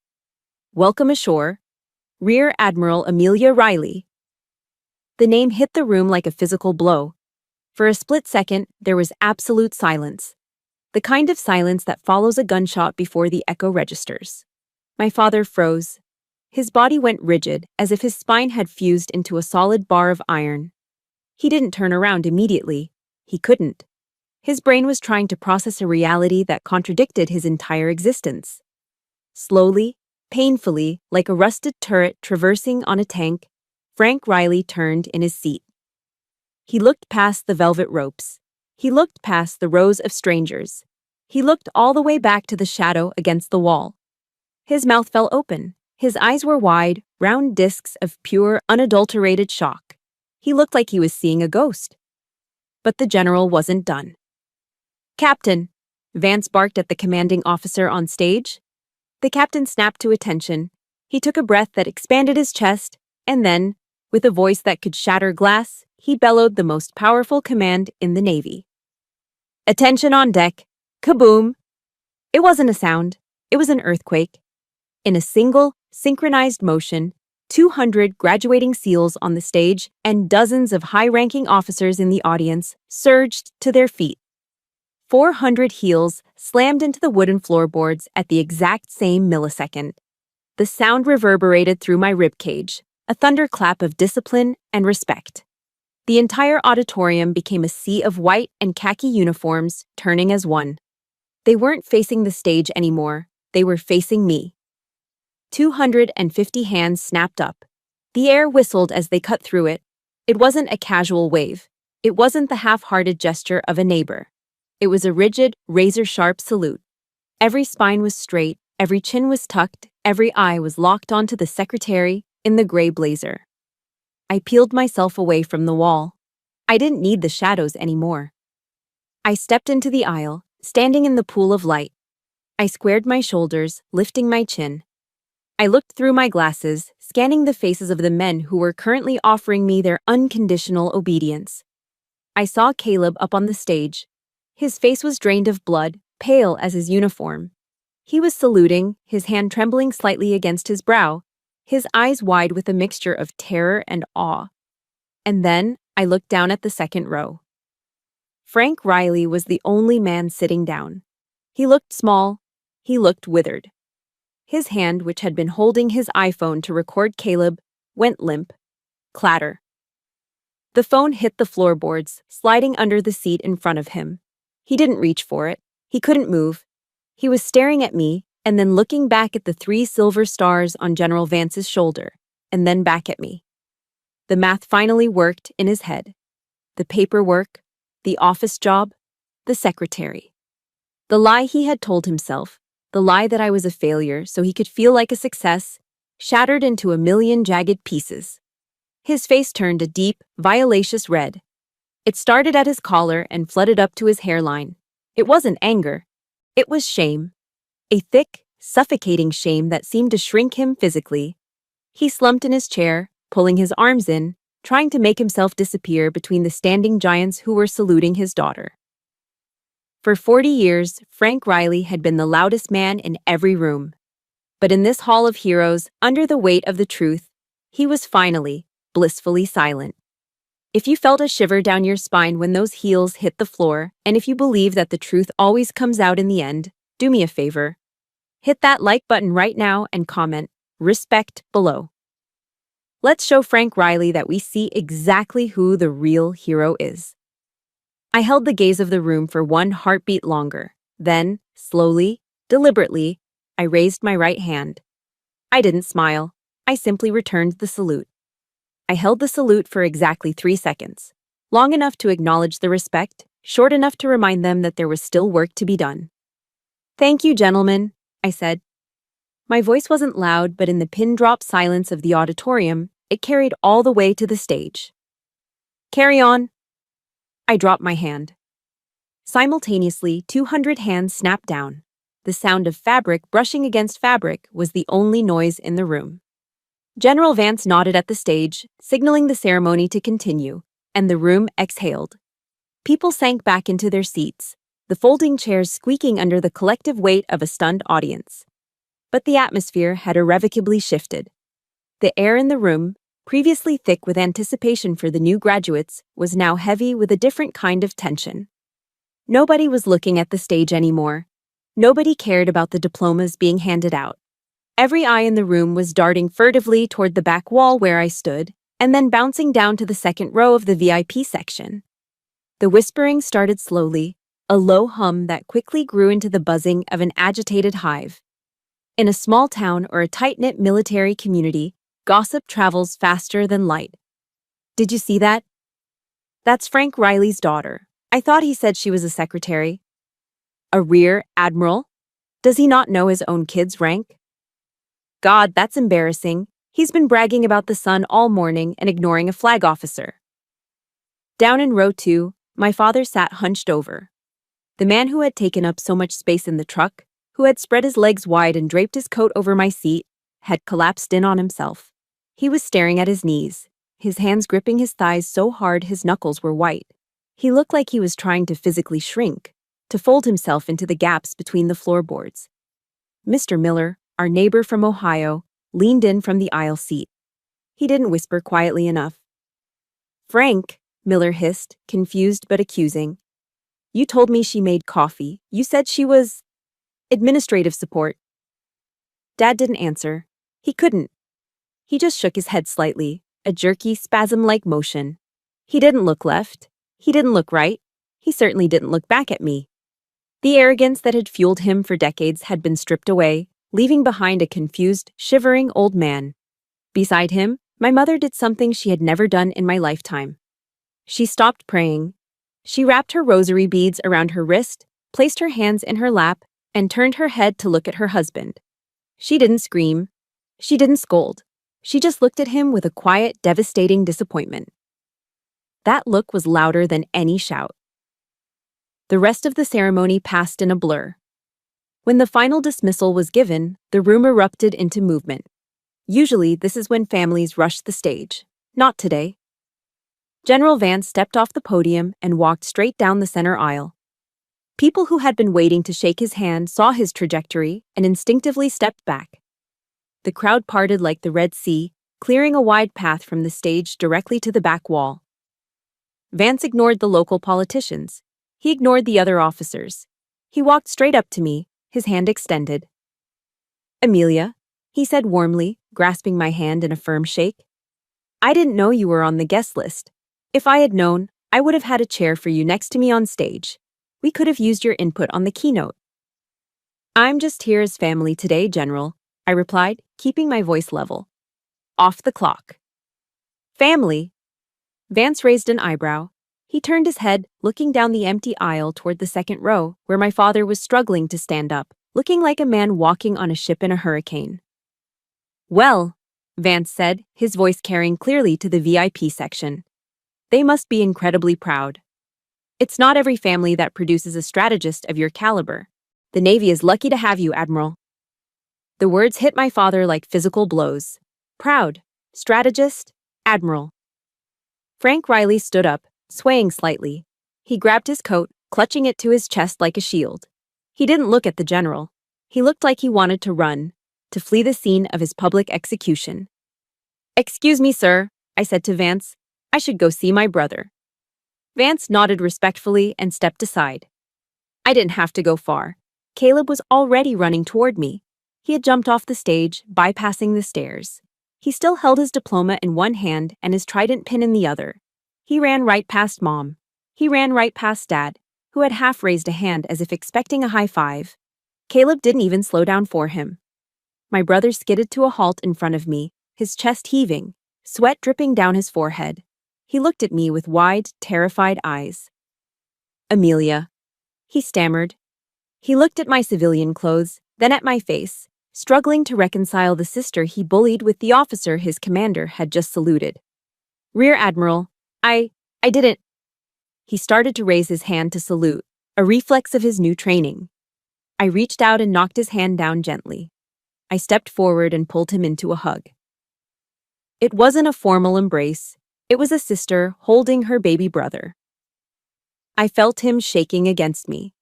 Welcome ashore, Rear Admiral Amelia Riley. The name hit the room like a physical blow. For a split second, there was absolute silence. The kind of silence that follows a gunshot before the echo registers. My father froze. His body went rigid, as if his spine had fused into a solid bar of iron. He didn't turn around immediately. He couldn't. His brain was trying to process a reality that contradicted his entire existence. Slowly, painfully, like a rusted turret traversing on a tank, Frank Riley turned in his seat. He looked past the velvet ropes. He looked past the rows of strangers. He looked all the way back to the shadow against the wall. His mouth fell open. His eyes were wide, round discs of pure, unadulterated shock. He looked like he was seeing a ghost. But the general wasn't done. Captain, Vance barked at the commanding officer on stage. The captain snapped to attention. He took a breath that expanded his chest, and then, with a voice that could shatter glass, he bellowed the most powerful command in the Navy. Attention on deck. Kaboom! It wasn't a sound. It was an earthquake. In a single, synchronized motion, 200 graduating SEALs on the stage and dozens of high-ranking officers in the audience surged to their feet. 400 heels slammed into the wooden floorboards at the exact same millisecond. The sound reverberated through my ribcage, a thunderclap of discipline and respect. The entire auditorium became a sea of white and khaki uniforms, turning as one. They weren't facing the stage anymore. They were facing me. 250 hands snapped up. The air whistled as they cut through it. It wasn't a casual wave. It wasn't the half-hearted gesture of a neighbor. It was a rigid, razor-sharp salute. Every spine was straight, every chin was tucked, every eye was locked onto the secretary in the gray blazer. I peeled myself away from the wall. I didn't need the shadows anymore. I stepped into the aisle, standing in the pool of light, I squared my shoulders, lifting my chin. I looked through my glasses, scanning the faces of the men who were currently offering me their unconditional obedience. I saw Caleb up on the stage. His face was drained of blood, pale as his uniform. He was saluting, his hand trembling slightly against his brow, his eyes wide with a mixture of terror and awe. And then I looked down at the second row. Frank Riley was the only man sitting down. He looked small. He looked withered. His hand, which had been holding his iPhone to record Caleb, went limp. Clatter. The phone hit the floorboards, sliding under the seat in front of him. He didn't reach for it. He couldn't move. He was staring at me, and then looking back at the 3 silver stars on General Vance's shoulder, and then back at me. The math finally worked in his head. The paperwork, the office job, the secretary. The lie he had told himself, the lie that I was a failure so he could feel like a success, shattered into a million jagged pieces. His face turned a deep, violacious red. It started at his collar and flooded up to his hairline. It wasn't anger. It was shame. A thick, suffocating shame that seemed to shrink him physically. He slumped in his chair, pulling his arms in, trying to make himself disappear between the standing giants who were saluting his daughter. For 40 years, Frank Riley had been the loudest man in every room. But in this hall of heroes, under the weight of the truth, he was finally, blissfully silent. If you felt a shiver down your spine when those heels hit the floor, and if you believe that the truth always comes out in the end, do me a favor. Hit that like button right now and comment, "Respect," below. Let's show Frank Riley that we see exactly who the real hero is. I held the gaze of the room for one heartbeat longer. Then, slowly, deliberately, I raised my right hand. I didn't smile. I simply returned the salute. I held the salute for exactly 3 seconds, long enough to acknowledge the respect, short enough to remind them that there was still work to be done. "Thank you, gentlemen," I said. My voice wasn't loud, but in the pin-drop silence of the auditorium, it carried all the way to the stage. "Carry on." I dropped my hand. Simultaneously, 200 hands snapped down. The sound of fabric brushing against fabric was the only noise in the room. General Vance nodded at the stage, signaling the ceremony to continue, and the room exhaled. People sank back into their seats, the folding chairs squeaking under the collective weight of a stunned audience. But the atmosphere had irrevocably shifted. The air in the room, previously thick with anticipation for the new graduates, was now heavy with a different kind of tension. Nobody was looking at the stage anymore. Nobody cared about the diplomas being handed out. Every eye in the room was darting furtively toward the back wall where I stood, and then bouncing down to the second row of the VIP section. The whispering started slowly, a low hum that quickly grew into the buzzing of an agitated hive. In a small town or a tight-knit military community, gossip travels faster than light. "Did you see that? That's Frank Riley's daughter. I thought he said she was a secretary." "A Rear Admiral? Does he not know his own kid's rank?" "God, that's embarrassing. He's been bragging about the sun all morning and ignoring a flag officer." Down in row 2, my father sat hunched over. The man who had taken up so much space in the truck, who had spread his legs wide and draped his coat over my seat, had collapsed in on himself. He was staring at his knees, his hands gripping his thighs so hard his knuckles were white. He looked like he was trying to physically shrink, to fold himself into the gaps between the floorboards. Mr. Miller, our neighbor from Ohio, leaned in from the aisle seat. He didn't whisper quietly enough. "Frank," Miller hissed, confused but accusing. "You told me she made coffee. You said she was administrative support." Dad didn't answer. He couldn't. He just shook his head slightly, a jerky, spasm-like motion. He didn't look left. He didn't look right. He certainly didn't look back at me. The arrogance that had fueled him for decades had been stripped away, leaving behind a confused, shivering old man. Beside him, my mother did something she had never done in my lifetime. She stopped praying. She wrapped her rosary beads around her wrist, placed her hands in her lap, and turned her head to look at her husband. She didn't scream. She didn't scold. She just looked at him with a quiet, devastating disappointment. That look was louder than any shout. The rest of the ceremony passed in a blur. When the final dismissal was given, the room erupted into movement. Usually, this is when families rush the stage. Not today. General Vance stepped off the podium and walked straight down the center aisle. People who had been waiting to shake his hand saw his trajectory and instinctively stepped back. The crowd parted like the Red Sea, clearing a wide path from the stage directly to the back wall. Vance ignored the local politicians. He ignored the other officers. He walked straight up to me, his hand extended. "Amelia," he said warmly, grasping my hand in a firm shake. "I didn't know you were on the guest list. If I had known, I would have had a chair for you next to me on stage. We could have used your input on the keynote." "I'm just here as family today, General," I replied, keeping my voice level. "Off the clock." "Family?" Vance raised an eyebrow. He turned his head, looking down the empty aisle toward the second row, where my father was struggling to stand up, looking like a man walking on a ship in a hurricane. "Well," Vance said, his voice carrying clearly to the VIP section. "They must be incredibly proud. It's not every family that produces a strategist of your caliber. The Navy is lucky to have you, Admiral." The words hit my father like physical blows. Proud, strategist, Admiral. Frank Riley stood up, swaying slightly. He grabbed his coat, clutching it to his chest like a shield. He didn't look at the general. He looked like he wanted to run, to flee the scene of his public execution. "Excuse me, sir," I said to Vance. "I should go see my brother." Vance nodded respectfully and stepped aside. I didn't have to go far. Caleb was already running toward me. He had jumped off the stage, bypassing the stairs. He still held his diploma in one hand and his trident pin in the other. He ran right past Mom. He ran right past Dad, who had half raised a hand as if expecting a high five. Caleb didn't even slow down for him. My brother skidded to a halt in front of me, his chest heaving, sweat dripping down his forehead. He looked at me with wide, terrified eyes. "Amelia," he stammered. He looked at my civilian clothes, then at my face, struggling to reconcile the sister he bullied with the officer his commander had just saluted. "Rear Admiral, I didn't." He started to raise his hand to salute, a reflex of his new training. I reached out and knocked his hand down gently. I stepped forward and pulled him into a hug. It wasn't a formal embrace. It was a sister holding her baby brother. I felt him shaking against me.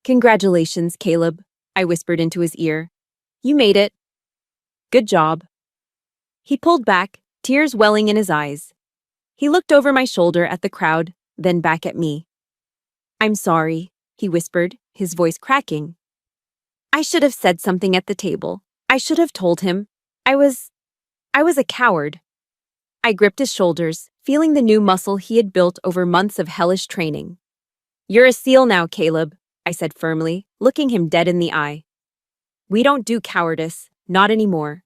"Congratulations, Caleb," I whispered into his ear. "You made it. Good job." He pulled back, tears welling in his eyes. He looked over my shoulder at the crowd, then back at me. "I'm sorry," he whispered, his voice cracking. "I should have said something at the table. I should have told him. I was a coward." I gripped his shoulders, feeling the new muscle he had built over months of hellish training. "You're a SEAL now, Caleb," I said firmly, looking him dead in the eye. "We don't do cowardice, not anymore.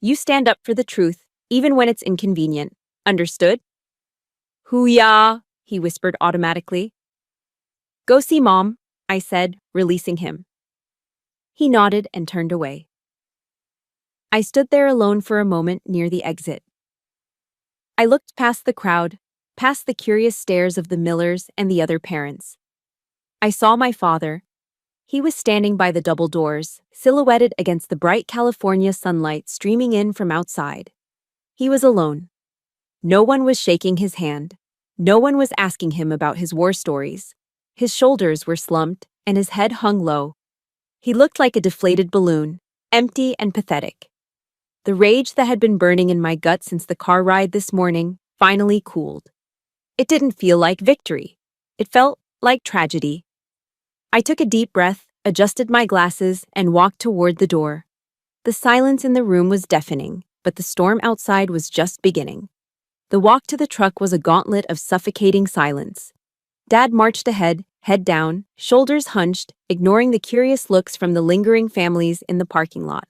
You stand up for the truth, even when it's inconvenient. Understood?" "Hoo-yah," he whispered automatically. "Go see Mom," I said, releasing him. He nodded and turned away. I stood there alone for a moment near the exit. I looked past the crowd, past the curious stares of the Millers and the other parents. I saw my father. He was standing by the double doors, silhouetted against the bright California sunlight streaming in from outside. He was alone. No one was shaking his hand. No one was asking him about his war stories. His shoulders were slumped, and his head hung low. He looked like a deflated balloon, empty and pathetic. The rage that had been burning in my gut since the car ride this morning finally cooled. It didn't feel like victory. It felt like tragedy. I took a deep breath, adjusted my glasses, and walked toward the door. The silence in the room was deafening, but the storm outside was just beginning. The walk to the truck was a gauntlet of suffocating silence. Dad marched ahead, head down, shoulders hunched, ignoring the curious looks from the lingering families in the parking lot.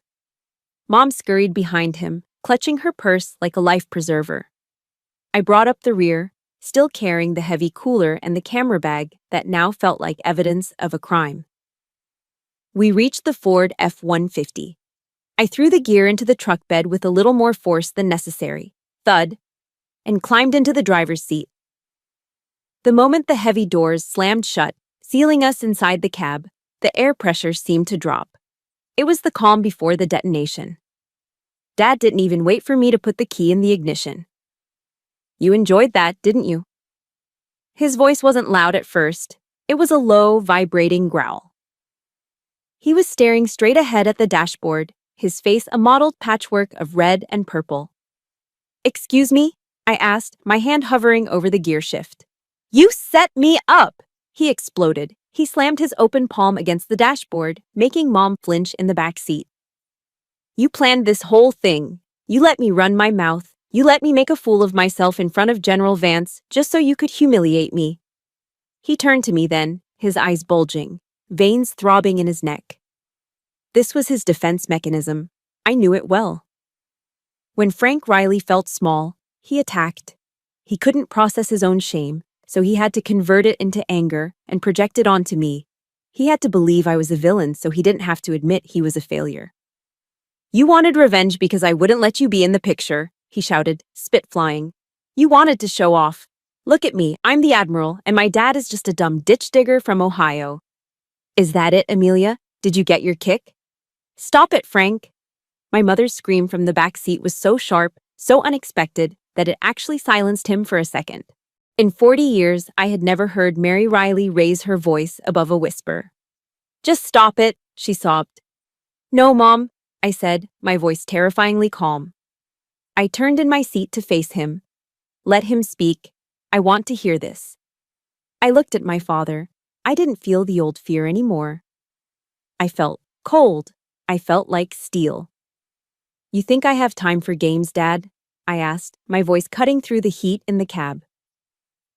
Mom scurried behind him, clutching her purse like a life preserver. I brought up the rear, still carrying the heavy cooler and the camera bag that now felt like evidence of a crime. We reached the Ford F-150. I threw the gear into the truck bed with a little more force than necessary, thud, and climbed into the driver's seat. The moment the heavy doors slammed shut, sealing us inside the cab, The air pressure seemed to drop. It was the calm before the detonation. Dad didn't even wait for me to put the key in the ignition. You enjoyed that, didn't you? His voice wasn't loud at first. It was a low, vibrating growl. He was staring straight ahead at the dashboard, his face a mottled patchwork of red and purple. Excuse me? I asked, my hand hovering over the gear shift. You set me up! He exploded. He slammed his open palm against the dashboard, making Mom flinch in the back seat. You planned this whole thing. You let me run my mouth. You let me make a fool of myself in front of General Vance just so you could humiliate me. He turned to me then, his eyes bulging, veins throbbing in his neck. This was his defense mechanism. I knew it well. When Frank Riley felt small, he attacked. He couldn't process his own shame, so he had to convert it into anger and project it onto me. He had to believe I was a villain so he didn't have to admit he was a failure. You wanted revenge because I wouldn't let you be in the picture, he shouted, spit flying. You wanted to show off. Look at me, I'm the Admiral, and my dad is just a dumb ditch digger from Ohio. Is that it, Amelia? Did you get your kick? Stop it, Frank. My mother's scream from the back seat was so sharp, so unexpected, that it actually silenced him for a second. In 40 years, I had never heard Mary Riley raise her voice above a whisper. Just stop it, she sobbed. No, Mom, I said, my voice terrifyingly calm. I turned in my seat to face him. Let him speak. I want to hear this. I looked at my father. I didn't feel the old fear anymore. I felt cold. I felt like steel. You think I have time for games, Dad? I asked, my voice cutting through the heat in the cab.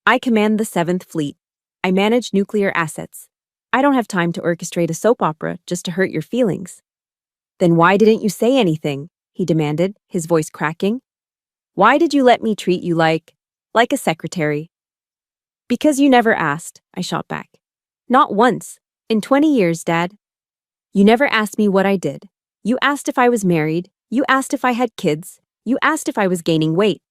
I command the 7th Fleet. I manage nuclear assets. I don't have time to orchestrate a soap opera just to hurt your feelings. Then why didn't you say anything? He demanded, his voice cracking. Why did you let me treat you like a secretary? Because you never asked, I shot back. Not once. In 20 years, Dad. You never asked me what I did. You asked if I was married. You asked if I had kids. You asked if I was gaining weight.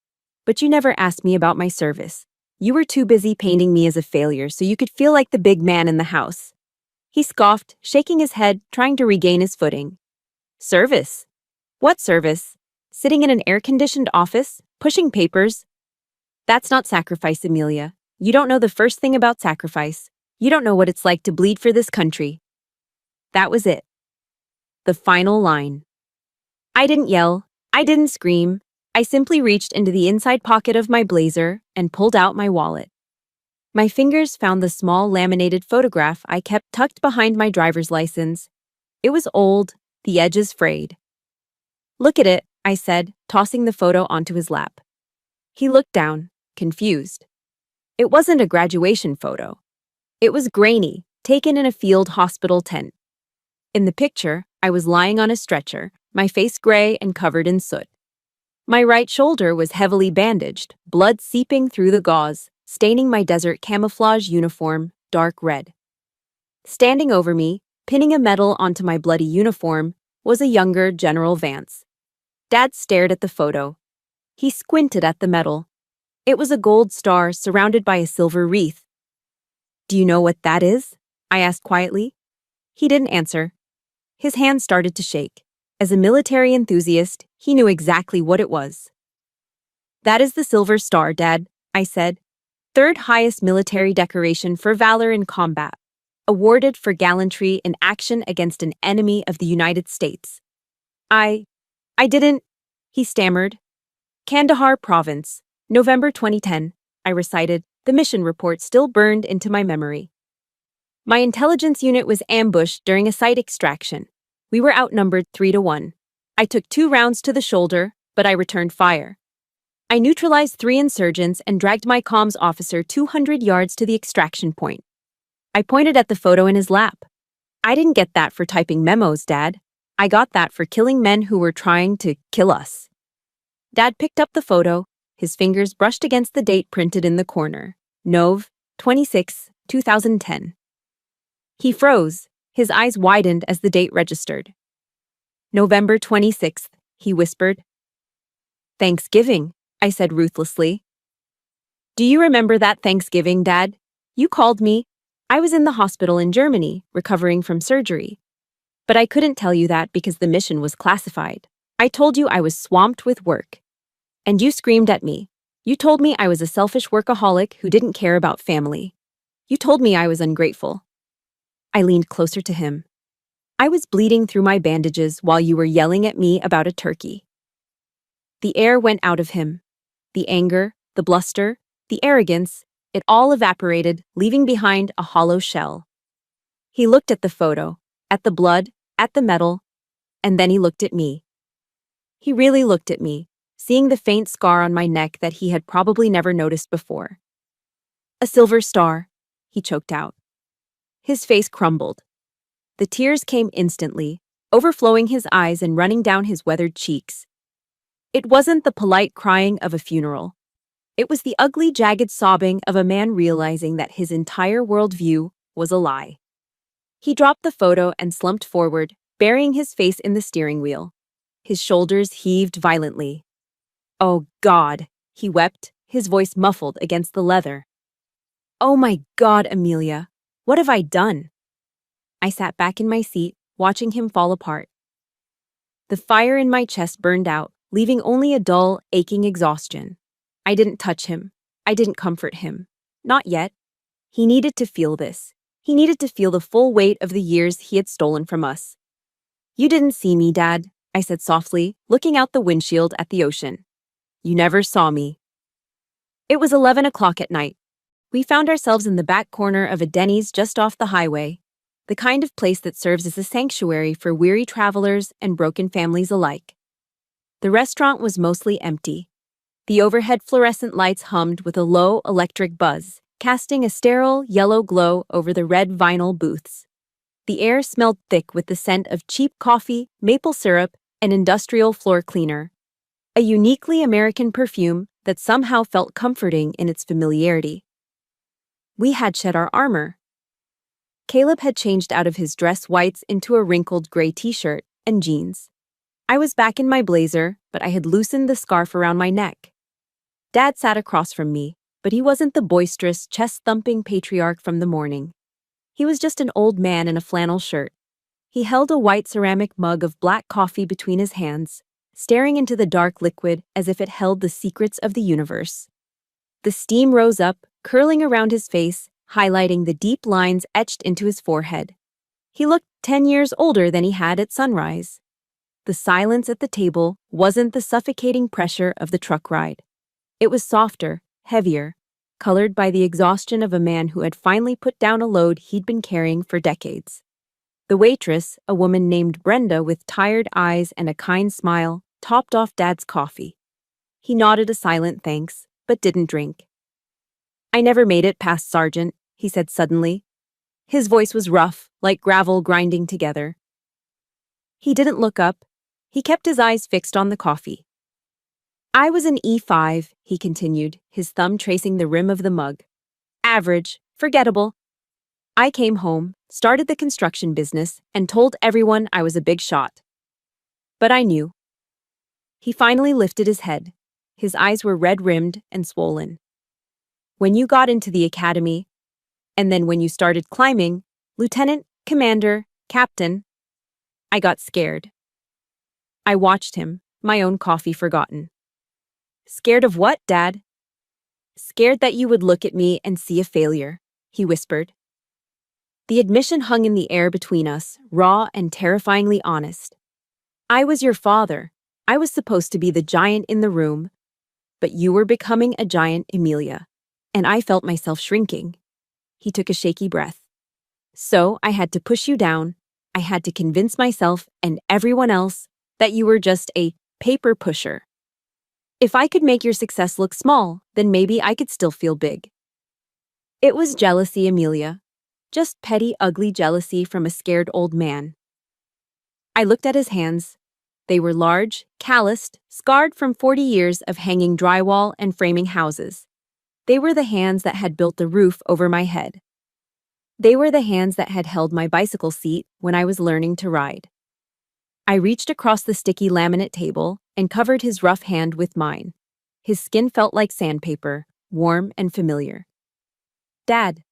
But you never asked me about my service. You were too busy painting me as a failure so you could feel like the big man in the house. He scoffed, shaking his head, trying to regain his footing. Service? What service? Sitting in an air-conditioned office, pushing papers? That's not sacrifice, Amelia. You don't know the first thing about sacrifice. You don't know what it's like to bleed for this country. That was it. The final line. I didn't yell. I didn't scream. I simply reached into the inside pocket of my blazer and pulled out my wallet. My fingers found the small laminated photograph I kept tucked behind my driver's license. It was old, the edges frayed. Look at it, I said, tossing the photo onto his lap. He looked down, confused. It wasn't a graduation photo. It was grainy, taken in a field hospital tent. In the picture, I was lying on a stretcher, my face gray and covered in soot. My right shoulder was heavily bandaged, blood seeping through the gauze, staining my desert camouflage uniform dark red. Standing over me, pinning a medal onto my bloody uniform, was a younger General Vance. Dad stared at the photo. He squinted at the medal. It was a gold star surrounded by a silver wreath. Do you know what that is? I asked quietly. He didn't answer. His hand started to shake. As a military enthusiast, he knew exactly what it was. That is the Silver Star, Dad, I said. 3rd highest military decoration for valor in combat, awarded for gallantry in action against an enemy of the United States. I didn't, he stammered. Kandahar Province, November 2010, I recited, the mission report still burned into my memory. My intelligence unit was ambushed during a site extraction. We were outnumbered 3-1. I took 2 rounds to the shoulder, but I returned fire. I neutralized 3 insurgents and dragged my comms officer 200 yards to the extraction point. I pointed at the photo in his lap. I didn't get that for typing memos, Dad. I got that for killing men who were trying to kill us. Dad picked up the photo. His fingers brushed against the date printed in the corner. Nov. 26, 2010. He froze. His eyes widened as the date registered. November 26th, he whispered. Thanksgiving, I said ruthlessly. Do you remember that Thanksgiving, Dad? You called me. I was in the hospital in Germany, recovering from surgery. But I couldn't tell you that because the mission was classified. I told you I was swamped with work. And you screamed at me. You told me I was a selfish workaholic who didn't care about family. You told me I was ungrateful. I leaned closer to him. I was bleeding through my bandages while you were yelling at me about a turkey. The air went out of him. The anger, the bluster, the arrogance, it all evaporated, leaving behind a hollow shell. He looked at the photo, at the blood, at the metal, and then he looked at me. He really looked at me, seeing the faint scar on my neck that he had probably never noticed before. A silver star, he choked out. His face crumbled. The tears came instantly, overflowing his eyes and running down his weathered cheeks. It wasn't the polite crying of a funeral. It was the ugly, jagged sobbing of a man realizing that his entire worldview was a lie. He dropped the photo and slumped forward, burying his face in the steering wheel. His shoulders heaved violently. "Oh, God," he wept, his voice muffled against the leather. "Oh my God, Amelia, what have I done?" I sat back in my seat, watching him fall apart. The fire in my chest burned out, leaving only a dull, aching exhaustion. I didn't touch him. I didn't comfort him. Not yet. He needed to feel this. He needed to feel the full weight of the years he had stolen from us. "You didn't see me, Dad," I said softly, looking out the windshield at the ocean. "You never saw me." It was 11 o'clock at night. We found ourselves in the back corner of a Denny's just off the highway, the kind of place that serves as a sanctuary for weary travelers and broken families alike. The restaurant was mostly empty. The overhead fluorescent lights hummed with a low electric buzz, casting a sterile yellow glow over the red vinyl booths. The air smelled thick with the scent of cheap coffee, maple syrup, and industrial floor cleaner. A uniquely American perfume that somehow felt comforting in its familiarity. We had shed our armor. Caleb had changed out of his dress whites into a wrinkled gray t-shirt and jeans. I was back in my blazer, but I had loosened the scarf around my neck. Dad sat across from me, but he wasn't the boisterous, chest-thumping patriarch from the morning. He was just an old man in a flannel shirt. He held a white ceramic mug of black coffee between his hands, staring into the dark liquid as if it held the secrets of the universe. The steam rose up, curling around his face, highlighting the deep lines etched into his forehead. He looked 10 years older than he had at sunrise. The silence at the table wasn't the suffocating pressure of the truck ride. It was softer, heavier, colored by the exhaustion of a man who had finally put down a load he'd been carrying for decades. The waitress, a woman named Brenda with tired eyes and a kind smile, topped off Dad's coffee. He nodded a silent thanks, but didn't drink. "I never made it past Sergeant," he said suddenly. His voice was rough, like gravel grinding together. He didn't look up. He kept his eyes fixed on the coffee. "I was an E5, he continued, his thumb tracing the rim of the mug. "Average, forgettable. I came home, started the construction business, and told everyone I was a big shot. But I knew." He finally lifted his head. His eyes were red-rimmed and swollen. "When you got into the academy, and then when you started climbing, lieutenant, commander, captain, I got scared." I watched him, my own coffee forgotten. "Scared of what, Dad?" "Scared that you would look at me and see a failure," he whispered. The admission hung in the air between us, raw and terrifyingly honest. "I was your father. I was supposed to be the giant in the room, but you were becoming a giant, Amelia, and I felt myself shrinking." He took a shaky breath. "So I had to push you down. I had to convince myself and everyone else that you were just a paper pusher. If I could make your success look small, then maybe I could still feel big." It was jealousy, Amelia. Just petty, ugly jealousy from a scared old man. I looked at his hands. They were large, calloused, scarred from 40 years of hanging drywall and framing houses. They were the hands that had built the roof over my head. They were the hands that had held my bicycle seat when I was learning to ride. I reached across the sticky laminate table and covered his rough hand with mine. His skin felt like sandpaper, warm and familiar. "Dad,"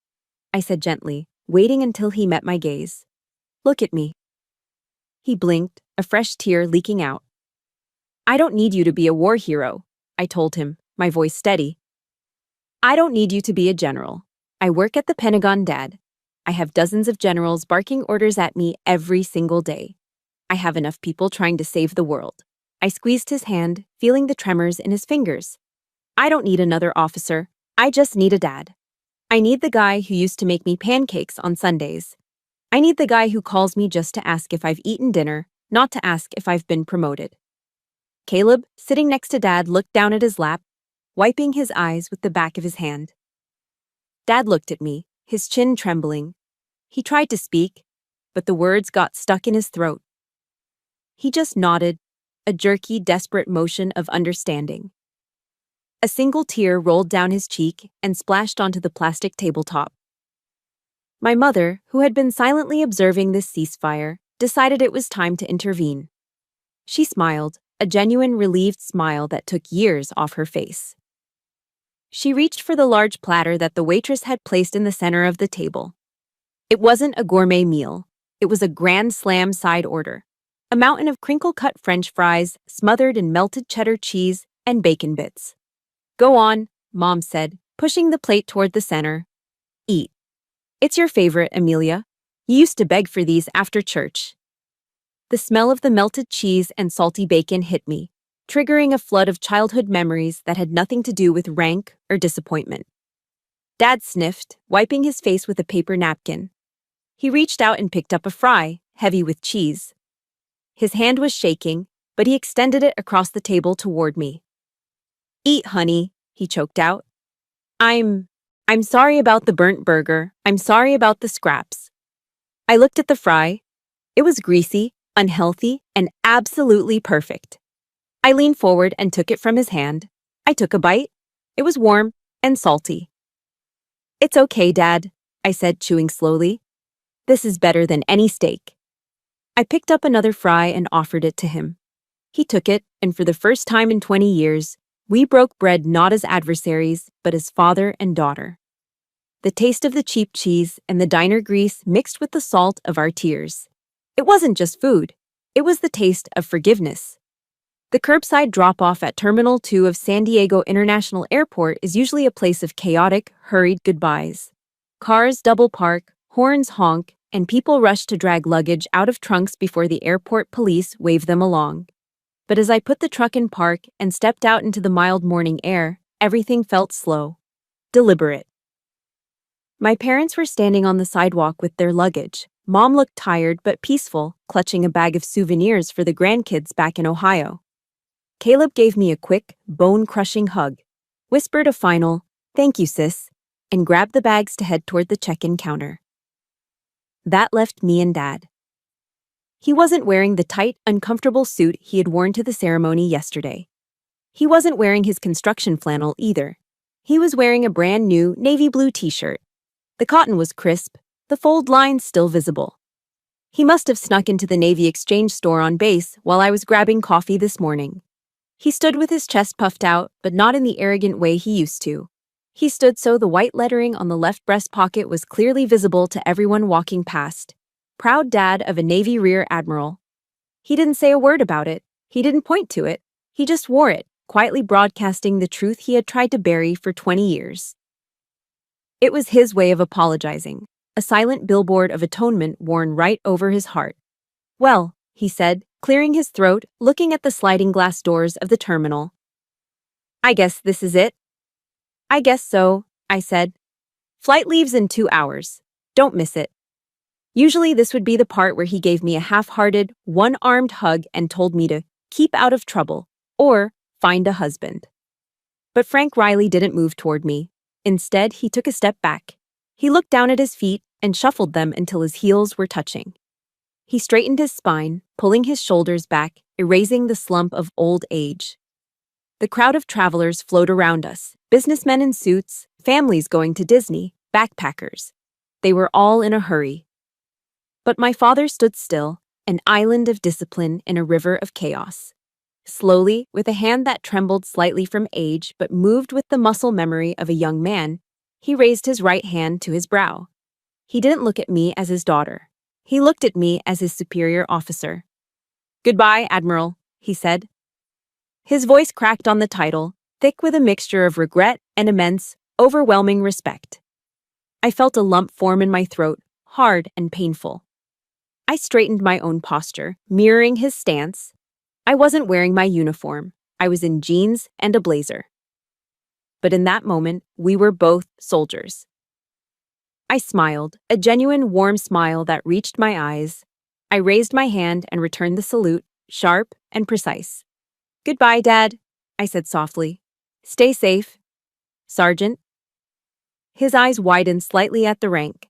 I said gently, waiting until he met my gaze. Look at me. He blinked, a fresh tear leaking out. I don't need you to be a war hero, I told him, my voice steady. I don't need you to be a general. I work at the Pentagon, Dad. I have dozens of generals barking orders at me every single day. I have enough people trying to save the world. I squeezed his hand, feeling the tremors in his fingers. I don't need another officer. I just need a dad. I need the guy who used to make me pancakes on Sundays. I need the guy who calls me just to ask if I've eaten dinner, not to ask if I've been promoted. Caleb, sitting next to Dad, looked down at his lap, wiping his eyes with the back of his hand. Dad looked at me, his chin trembling. He tried to speak, but the words got stuck in his throat. He just nodded, a jerky, desperate motion of understanding. A single tear rolled down his cheek and splashed onto the plastic tabletop. My mother, who had been silently observing this ceasefire, decided it was time to intervene. She smiled, a genuine relieved smile that took years off her face. She reached for the large platter that the waitress had placed in the center of the table. It wasn't a gourmet meal. It was a Grand Slam side order. A mountain of crinkle-cut French fries smothered in melted cheddar cheese and bacon bits. Go on, Mom said, pushing the plate toward the center. Eat. It's your favorite, Amelia. You used to beg for these after church. The smell of the melted cheese and salty bacon hit me, triggering a flood of childhood memories that had nothing to do with rank or disappointment. Dad sniffed, wiping his face with a paper napkin. He reached out and picked up a fry, heavy with cheese. His hand was shaking, but he extended it across the table toward me. Eat, honey, he choked out. I'm sorry about the burnt burger. I'm sorry about the scraps. I looked at the fry. It was greasy, unhealthy, and absolutely perfect. I leaned forward and took it from his hand. I took a bite. It was warm and salty. It's okay, Dad, I said, chewing slowly. This is better than any steak. I picked up another fry and offered it to him. He took it, and for the first time in 20 years, we broke bread not as adversaries, but as father and daughter. The taste of the cheap cheese and the diner grease mixed with the salt of our tears. It wasn't just food. It was the taste of forgiveness. The curbside drop-off at Terminal 2 of San Diego International Airport is usually a place of chaotic, hurried goodbyes. Cars double park, horns honk, and people rush to drag luggage out of trunks before the airport police wave them along. But as I put the truck in park and stepped out into the mild morning air, everything felt slow, deliberate. My parents were standing on the sidewalk with their luggage. Mom looked tired but peaceful, clutching a bag of souvenirs for the grandkids back in Ohio. Caleb gave me a quick, bone-crushing hug, whispered a final, "Thank you, sis," and grabbed the bags to head toward the check-in counter. That left me and Dad. He wasn't wearing the tight, uncomfortable suit he had worn to the ceremony yesterday. He wasn't wearing his construction flannel either. He was wearing a brand new navy blue t-shirt. The cotton was crisp, the fold lines still visible. He must have snuck into the Navy Exchange store on base while I was grabbing coffee this morning. He stood with his chest puffed out, but not in the arrogant way he used to. He stood so the white lettering on the left breast pocket was clearly visible to everyone walking past. Proud dad of a Navy Rear Admiral. He didn't say a word about it. He didn't point to it. He just wore it, quietly broadcasting the truth he had tried to bury for 20 years. It was his way of apologizing, a silent billboard of atonement worn right over his heart. Well, he said, clearing his throat, looking at the sliding glass doors of the terminal. I guess this is it? I guess so, I said. Flight leaves in 2 hours. Don't miss it. Usually this would be the part where he gave me a half-hearted, one-armed hug and told me to keep out of trouble or find a husband. But Frank Riley didn't move toward me. Instead, he took a step back. He looked down at his feet and shuffled them until his heels were touching. He straightened his spine, pulling his shoulders back, erasing the slump of old age. The crowd of travelers flowed around us, businessmen in suits, families going to Disney, backpackers. They were all in a hurry. But my father stood still, an island of discipline in a river of chaos. Slowly, with a hand that trembled slightly from age but moved with the muscle memory of a young man, he raised his right hand to his brow. He didn't look at me as his daughter. He looked at me as his superior officer. "Goodbye, Admiral," he said. His voice cracked on the title, thick with a mixture of regret and immense, overwhelming respect. I felt a lump form in my throat, hard and painful. I straightened my own posture, mirroring his stance. I wasn't wearing my uniform. I was in jeans and a blazer. But in that moment, we were both soldiers. I smiled, a genuine warm smile that reached my eyes. I raised my hand and returned the salute, sharp and precise. "Goodbye, Dad," I said softly. "Stay safe, Sergeant." His eyes widened slightly at the rank.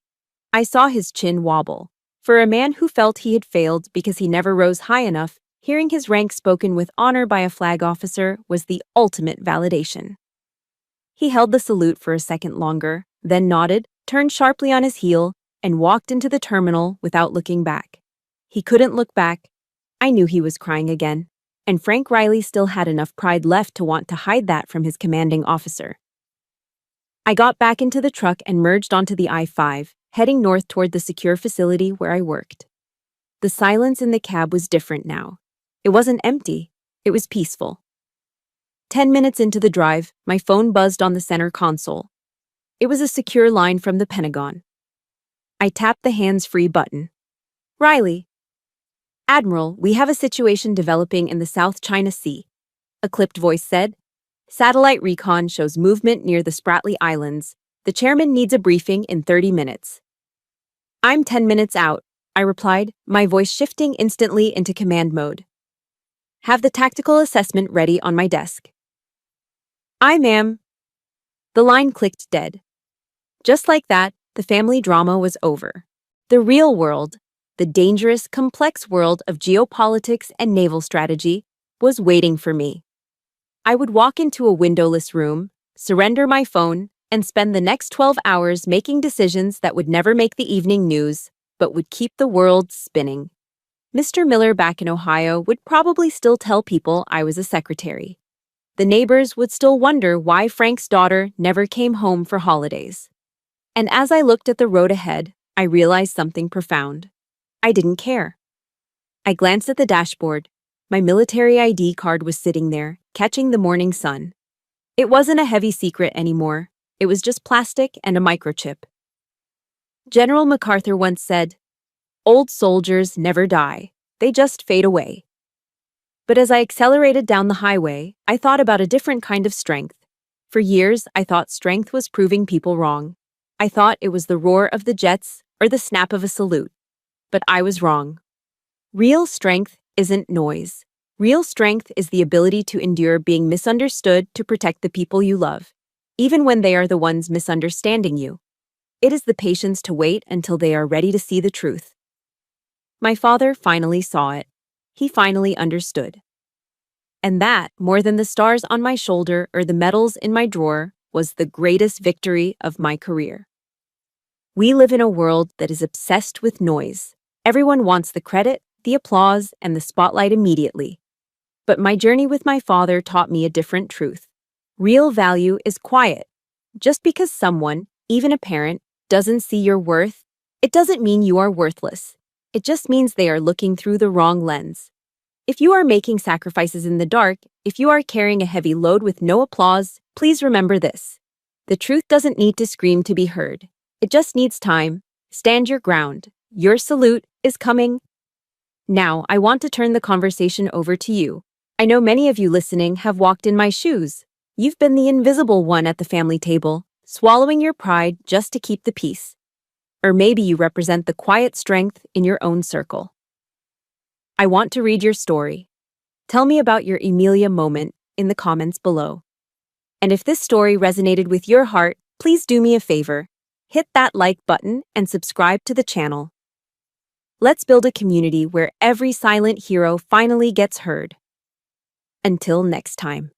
I saw his chin wobble. For a man who felt he had failed because he never rose high enough, hearing his rank spoken with honor by a flag officer was the ultimate validation. He held the salute for a second longer, then nodded, turned sharply on his heel, and walked into the terminal without looking back. He couldn't look back. I knew he was crying again, and Frank Riley still had enough pride left to want to hide that from his commanding officer. I got back into the truck and merged onto the I-5, heading north toward the secure facility where I worked. The silence in the cab was different now. It wasn't empty, it was peaceful. 10 minutes into the drive, my phone buzzed on the center console. It was a secure line from the Pentagon. I tapped the hands-free button. "Riley." "Admiral, we have a situation developing in the South China Sea," a clipped voice said. "Satellite recon shows movement near the Spratly Islands. The chairman needs a briefing in 30 minutes. "I'm 10 minutes out," I replied, my voice shifting instantly into command mode. "Have the tactical assessment ready on my desk." "Aye, ma'am." The line clicked dead. Just like that, the family drama was over. The real world, the dangerous, complex world of geopolitics and naval strategy, was waiting for me. I would walk into a windowless room, surrender my phone, and spend the next 12 hours making decisions that would never make the evening news, but would keep the world spinning. Mr. Miller back in Ohio would probably still tell people I was a secretary. The neighbors would still wonder why Frank's daughter never came home for holidays. And as I looked at the road ahead, I realized something profound. I didn't care. I glanced at the dashboard. My military ID card was sitting there, catching the morning sun. It wasn't a heavy secret anymore. It was just plastic and a microchip. General MacArthur once said, "Old soldiers never die. They just fade away." But as I accelerated down the highway, I thought about a different kind of strength. For years, I thought strength was proving people wrong. I thought it was the roar of the jets or the snap of a salute. But I was wrong. Real strength isn't noise. Real strength is the ability to endure being misunderstood to protect the people you love, even when they are the ones misunderstanding you. It is the patience to wait until they are ready to see the truth. My father finally saw it. He finally understood. And that, more than the stars on my shoulder or the medals in my drawer, was the greatest victory of my career. We live in a world that is obsessed with noise. Everyone wants the credit, the applause, and the spotlight immediately. But my journey with my father taught me a different truth. Real value is quiet. Just because someone, even a parent, doesn't see your worth, it doesn't mean you are worthless. It just means they are looking through the wrong lens. If you are making sacrifices in the dark, if you are carrying a heavy load with no applause, please remember this. The truth doesn't need to scream to be heard. It just needs time. Stand your ground. Your salute is coming. Now, I want to turn the conversation over to you. I know many of you listening have walked in my shoes. You've been the invisible one at the family table, swallowing your pride just to keep the peace. Or maybe you represent the quiet strength in your own circle. I want to read your story. Tell me about your Amelia moment in the comments below. And if this story resonated with your heart, please do me a favor. Hit that like button and subscribe to the channel. Let's build a community where every silent hero finally gets heard. Until next time.